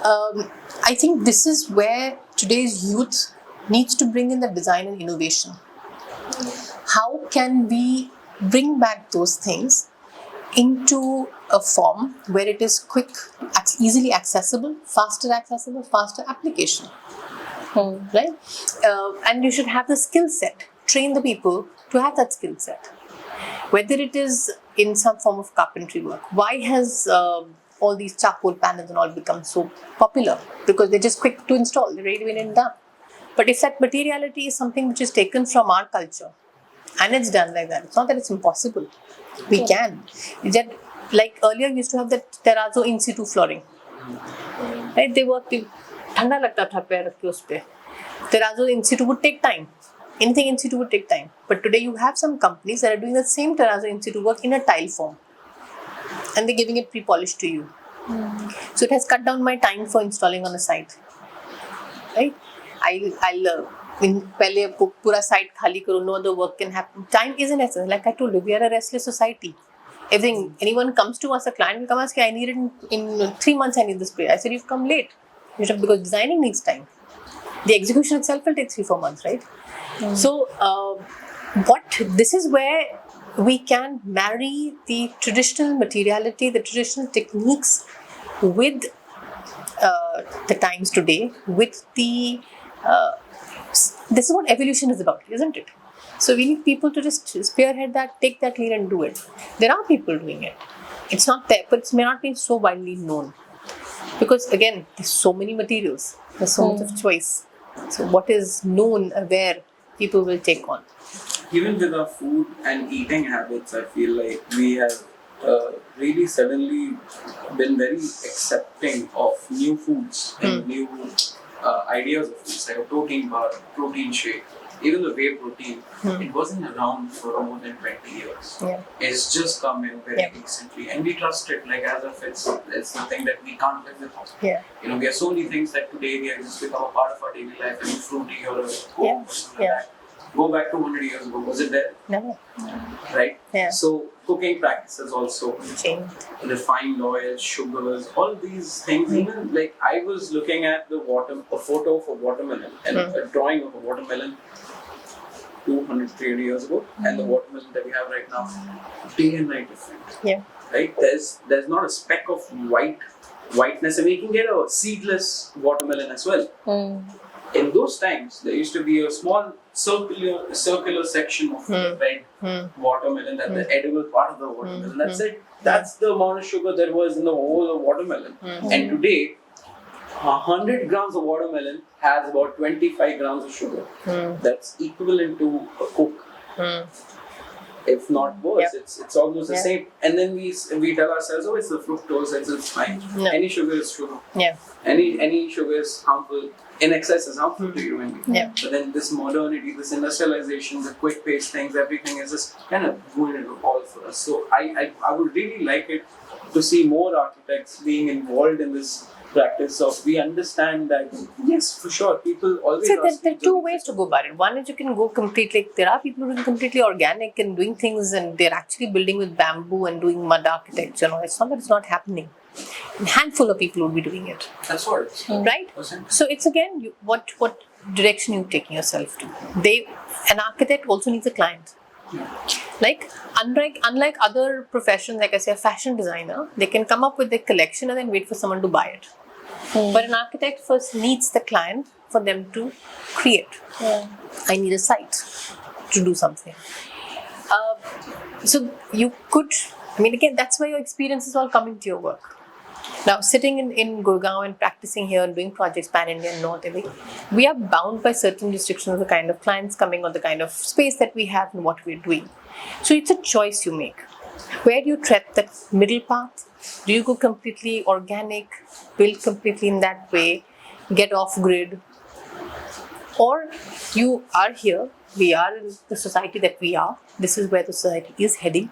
I think this is where today's youth needs to bring in the design and innovation. How can we bring back those things into a form where it is quick, easily accessible, faster application? Right? And you should have the skill set, train the people to have that skill set. Whether it is in some form of carpentry work. Why has all these charcoal panels and all become so popular? Because they're just quick to install, they're ready and done. But if that materiality is something which is taken from our culture and it's done like that, it's not that it's impossible. We can. It's that, like earlier we used to have that terrazzo in situ flooring. Right? They work. ठंडा लगता था पैर रख के उस पे. Terrazzo in situ would take time. Anything in situ would take time. But today you have some companies that are doing the same terrazzo in situ work in a tile form, and they're giving it pre-polished to you. So it has cut down my time for installing on a site. Right? I'll पहले पूरा site खाली करो, no other work can happen. Time is an essence. Like I told you, we are a restless society. Anyone comes to us, a client will come ask, I need it in 3 months. I need this place. I said, you've come late. Because designing needs time. The execution itself will take 3-4 months, right? So, this is where we can marry the traditional materiality, the traditional techniques with the times today, with the. This is what evolution is about, isn't it? So we need people to just spearhead that, take that lead and do it. There are people doing it. It's not there, but it may not be so widely known. Because again, there's so many materials, there's so much of choice. So what is known, where people will take on. Even with our food and eating habits, I feel like we have really suddenly been very accepting of new foods and new ideas of foods, like a protein bar, protein shake. Even the whey protein, it wasn't around for more than 20 years. Yeah. It's just come in very recently, and we trust it like as if it's something that we can't live without. Yeah. We have so many things that today they have just become a part of our daily life, and fruity or a Coke or something like that. Go back to 100 years ago, was it there? No. Right? Yeah. So cooking practices also Changed. Refined oils, sugars, all these things. Even like I was looking at a photo of a watermelon and a drawing of a watermelon 200-300 years ago, and the watermelon that we have right now, day and night different. Yeah. Right? There's not a speck of whiteness, and we can get a seedless watermelon as well. in those times, there used to be a small circular section of the red watermelon, that the edible part of the watermelon. That's it. That's the amount of sugar there was in the whole of watermelon. And today, 100 grams of watermelon has about 25 grams of sugar. That's equivalent to a Coke. If not worse, it's almost the same. And then we tell ourselves, oh, it's the fructose, it's fine. No. Any sugar is sugar. Yeah. Any sugar is harmful. In excess is harmful to you. Yeah. But then this modernity, this industrialization, the quick pace things, everything is just kind of going into all for us. So I would really like it to see more architects being involved in this practice of, we understand that, yes, for sure, people always So ask there are me, two ways to go about it. One is you can go completely, there are people doing completely organic and doing things, and they're actually building with bamboo and doing mud architecture. And all. It's not that it's not happening. A handful of people would be doing it, that's what it is. right? So it's again, what direction you're taking yourself to. An architect also needs a client. Like unlike other professions, like I say, a fashion designer, they can come up with their collection and then wait for someone to buy it. But an architect first needs the client for them to create. I need a site to do something. So you could, I mean, again, that's why your experience is all coming to your work. Now, sitting in Gurgaon and practicing here and doing projects pan-India and North India, we are bound by certain restrictions of the kind of clients coming or the kind of space that we have and what we're doing. So it's a choice you make. Where do you tread that middle path? Do you go completely organic, build completely in that way, get off-grid? Or you are here, we are in the society that we are, this is where the society is heading.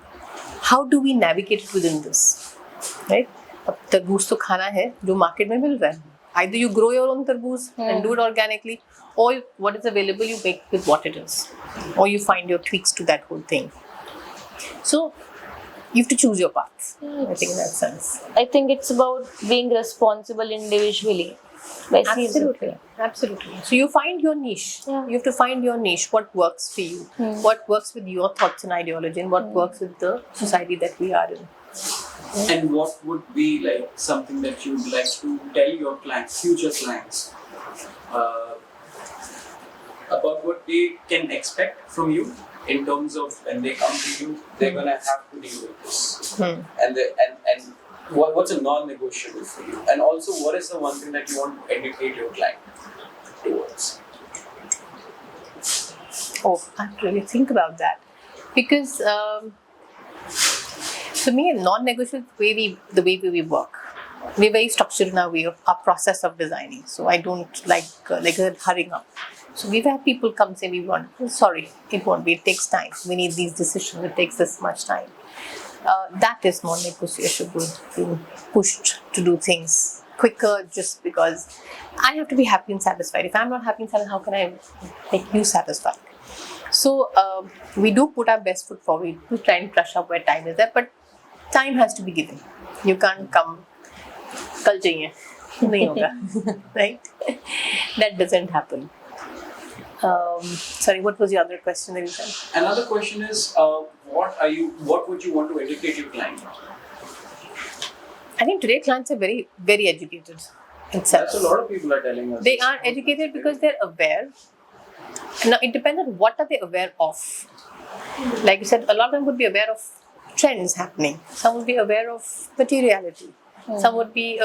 How do we navigate it within this? Right? अब तरबूज तो खाना है जो market में मिल रहा है. Either you grow your own tarboos and do it organically, or what is available you make with what it is, or you find your tweaks to that whole thing. So you have to choose your path. I think in that sense. I think it's about being responsible individually. Absolutely. So you find your niche. Yeah. You have to find your niche. What works for you? What works with your thoughts and ideology, and what works with the society that we are in. And what would be like something that you would like to tell your clients, future clients, about what they can expect from you in terms of when they come to you, they're gonna have to deal with this, and what's a non-negotiable for you, and also what is the one thing that you want to educate your client towards? Oh, I have to really think about that, because to me, non-negotiable the way we work. We're very structured in our process of designing. So I don't like hurrying up. So we've had people come say, sorry, it won't be. It takes time. We need these decisions. It takes this much time. That is non-negotiable. Being pushed to do things quicker just because I have to be happy and satisfied. If I'm not happy and satisfied, how can I make you satisfied? So we do put our best foot forward to try and brush up where time is there, but time has to be given. You can't come, kal chahiye, nahi hoga, right? That doesn't happen. Sorry, what was the other question that you said? Another question is, what would you want to educate your client on? I think today clients are very, very educated itself. That's a lot of people are telling us. They are educated because they're aware. Now, it depends on what are they aware of. Like you said, a lot of them would be aware of trends happening. Some would be aware of materiality. Some would be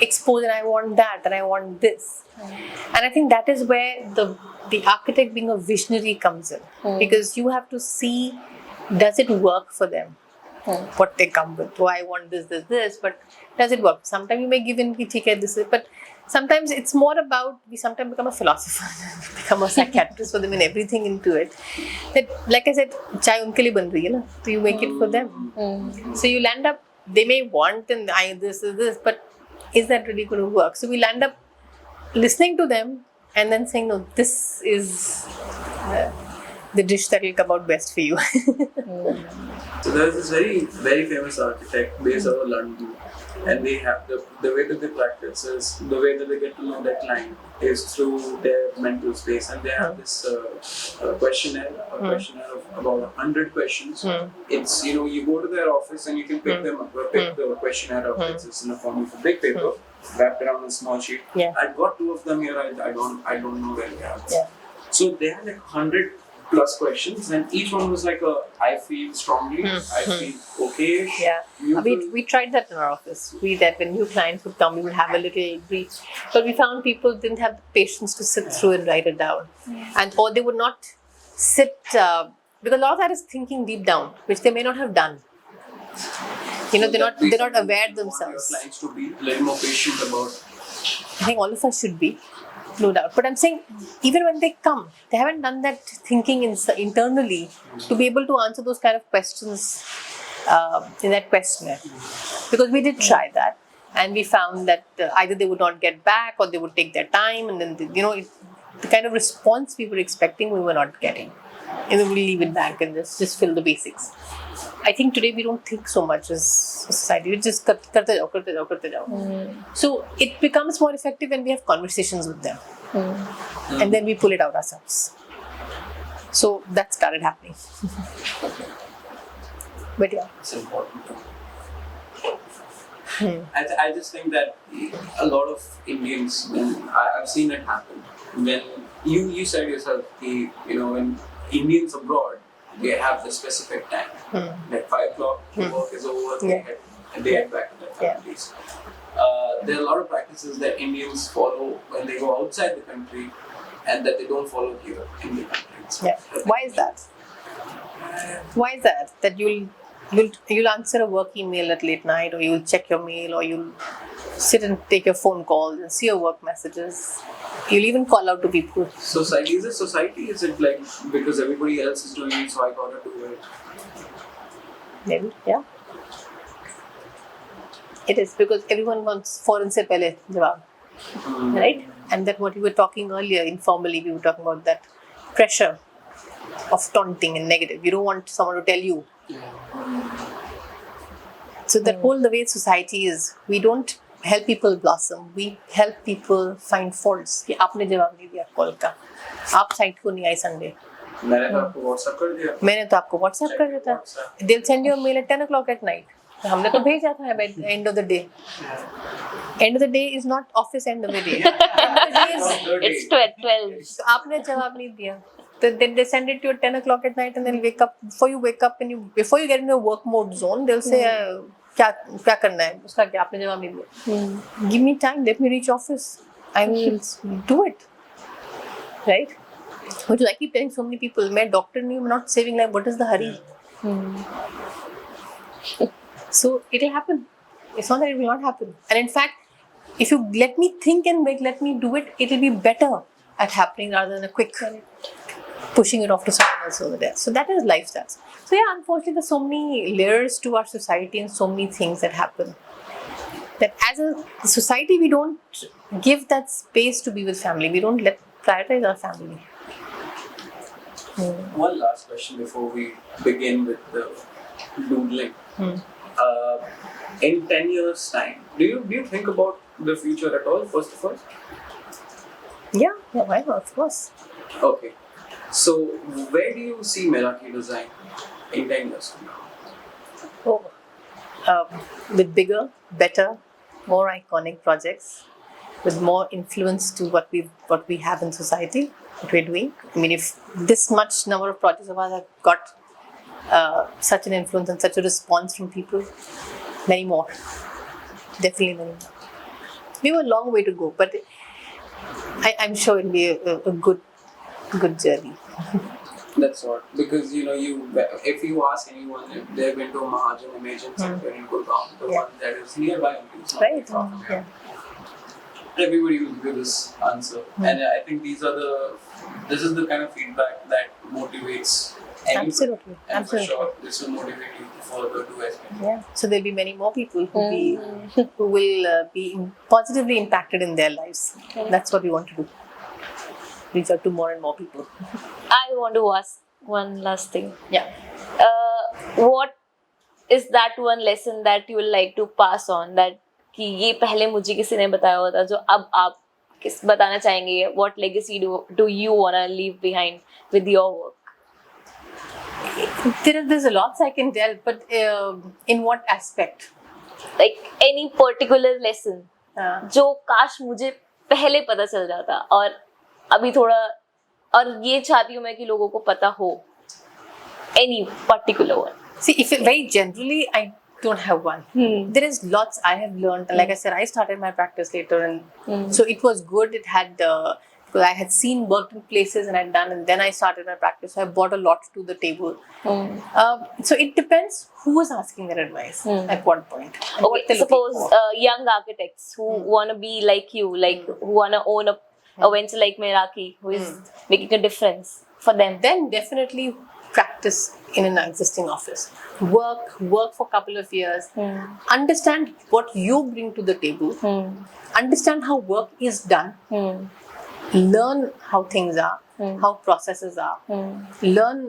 exposed, and I want that, and I want this. And I think that is where the architect being a visionary comes in. Because you have to see, does it work for them? What they come with. Oh, I want this, but does it work? Sometimes you may give in, this is, but sometimes it's more about, we sometimes become a philosopher, become a psychiatrist for them and everything into it. That, like I said, chai unke liye ban rahi hai na, so you make it for them. So you'll end up, they may want and this, but is that really going to work? So we'll end up listening to them and then saying, no, this is the dish that will come out best for you. So there's this very famous architect based out of London, and they have the way that they practice is the way that they get to know their client is through their mental space, and they have this questionnaire of about 100 questions. It's you go to their office and you can pick them up, pick the questionnaire up. It's in the form of a big paper wrapped around a small sheet. Yeah. I've got 2 of them here. I don't know where they are. Yeah. So they had like 100 plus questions, and each one was like I feel strongly, I feel okay. Yeah, we tried that in our office. That when new clients would come, we would have a little brief, but we found people didn't have the patience to sit through and write it down, and or they would not sit because a lot of that is thinking deep down, which they may not have done. They're not aware themselves. Your clients to be a little more patient about. I think all of us should be, no doubt. But I'm saying, even when they come, they haven't done that thinking internally to be able to answer those kind of questions in that questionnaire. Because we did try that, and we found that either they would not get back or they would take their time, and then the kind of response we were expecting, we were not getting. And then we leave it back and just fill the basics. I think today we don't think so much as a society. We just karte jao. So it becomes more effective when we have conversations with them. And then we pull it out ourselves. So that started happening. But yeah. It's important. I just think that a lot of Indians, when I've seen it happen, when you said yourself, when Indians abroad, they have the specific time. Like 5 o'clock, work is over, they head back to their families. There are a lot of practices that Indians follow when they go outside the country and that they don't follow here in the country. Yeah. Why is that? Why is that? That you'll answer a work email at late night, or you'll check your mail, or you'll sit and take your phone calls and see your work messages. You'll even call out to people. Society, is it society? Is it like because everybody else is doing it, so I gotta do it? Maybe, yeah. It is because everyone wants foreign se pehle jawab, right? And that what we were talking earlier, informally, we were talking about that pressure of taunting and negative. You don't want someone to tell you. So that whole the way society is, we don't help people blossom. We help people find faults. कि आपने जवाब नहीं दिया call का, आप site को नहीं आए संडे. मैंने तो आपको WhatsApp कर दिया. मैंने तो आपको WhatsApp कर दिया था. They'll send you a mail at 10 o'clock at night. हमने तो भेजा था by the end of the day. End of the day is not office end of the day. End of the day is It's 12. तो आपने जवाब नहीं दिया. Then they send it to you at 10 o'clock at night, and then wake up. Before you get into a work mode zone, they'll say, क्या करना है? उसका क्या आपने जवाब नहीं दिया. Give me time. Let me reach office. I will do it. Right? Which I keep telling so many people. मैं doctor नहीं हूँ. I'm not saving life. What is the hurry? So it'll happen. It's not that it will not happen. And in fact, if you let me think and let me do it, it'll be better at happening rather than a quick pushing it off to someone else over there. So that is lifestyles. So yeah, unfortunately, there's so many layers to our society and so many things that happen. That as a society, we don't give that space to be with family. We don't prioritize our family. One last question before we begin with the doodling. In 10 years' time, do you think about the future at all, first of all? Yeah, why not? Of course. Okay. So, where do you see Merathi Design in 10 years from now? With bigger, better, more iconic projects, with more influence to what we have in society, what we're doing. I mean, if this much number of projects of ours have got such an influence and such a response from people, many more. Definitely many more. We have a long way to go, but I'm sure it'll be a good journey. That's all. Because if you ask anyone if they've been to Mahajan Imagine Center in Gurgaon, the one that is nearby, Right. Yeah. Everybody will give this answer, and I think this is the kind of feedback that motivates anyone. Absolutely. And for sure, this will motivate you to further do as well. Yeah. So there'll be many more people who will be positively impacted in their lives. That's what we want to do. Reach out to more and more people. I want to ask one last thing. Yeah. What is that one lesson that you will like to pass on, that कि ये पहले मुझे किसी ने बताया होता जो अब आप किस बताना चाहेंगे? What legacy do you wanna leave behind with your work? There's a lot I can tell, but in what aspect? Like any particular lesson जो काश मुझे पहले पता चल जाता और अभी थोड़ा, और ये चाहती हूँ मैं कि लोगों को पता हो. Any particular one? See, if it, very generally, I don't have one. There is lots I have learned. Like I said, I started my practice later, and so it was good. It had because I had seen worked in places and I'd done, and then I started my practice. So I brought a lot to the table. So it depends who was asking their advice at what point. and what Okay, they're looking suppose for. young architects who want to be like you, like who want to own a venture like Meraki, who is making a difference for them. Then definitely practice in an existing office. Work for a couple of years. Understand what you bring to the table. Understand how work is done. Learn how things are, how processes are. Learn,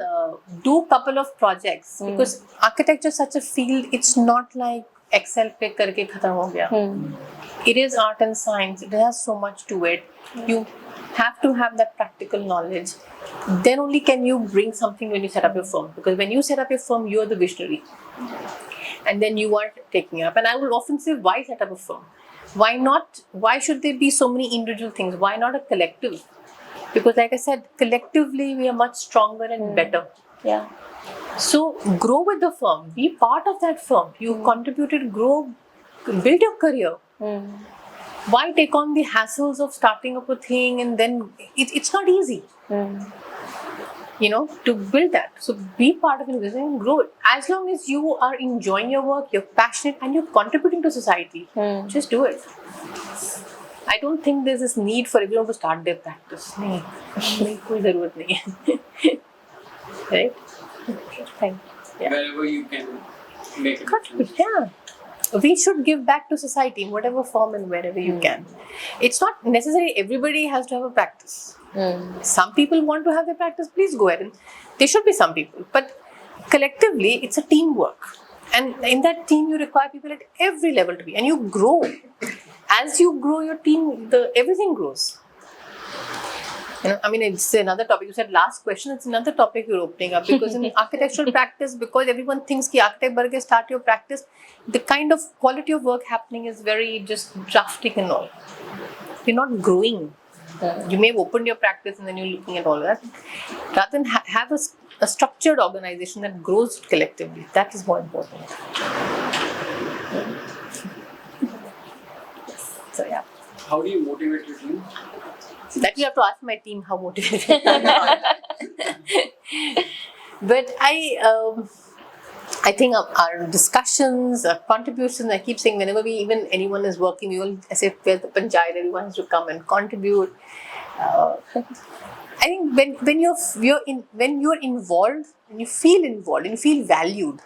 do a couple of projects because architecture is such a field. It's not like Excel पे करके खत्म हो गया. It is art and science. It has so much to it. You have to have that practical knowledge. Then only can you bring something when you set up your firm. Because when you set up your firm, you are the visionary. And then you are taking it up. And I will often say, why set up a firm? Why not? Why should there be so many individual things? Why not a collective? Because like I said, collectively we are much stronger and better. Yeah. So grow with the firm. Be part of that firm. You contributed, grow, build your career. Why take on the hassles of starting up a thing and then it's not easy. You know, to build that. So be part of it and grow it. As long as you are enjoying your work, you're passionate and you're contributing to society, just do it. I don't think there's this need for everyone to start their practice. नहीं, कोई ज़रूरत नहीं है. Right? Thank you. Wherever you can make a difference. Yeah. We should give back to society in whatever form and wherever you can. It's not necessary everybody has to have a practice. Some people want to have their practice, please go ahead. And there should be some people. But collectively, it's a teamwork. And in that team, you require people at every level to be. And you grow. As you grow your team, everything grows. You know, I mean, it's another topic. You said last question, it's another topic you're opening up. Because in architectural practice, because everyone thinks ki architect barke start your practice, the kind of quality of work happening is very just drafting and all. You're not growing. You may have opened your practice and then you're looking at all that. Rather than have a structured organization that grows collectively. That is more important. So, yeah. How do you motivate your team? That you have to ask my team how motivated. But I think our discussions, our contributions, I keep saying whenever anyone is working, we all say where's the panchayat, everyone has to come and contribute. I think when you're involved, when you feel involved and you feel valued,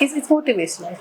it's motivational.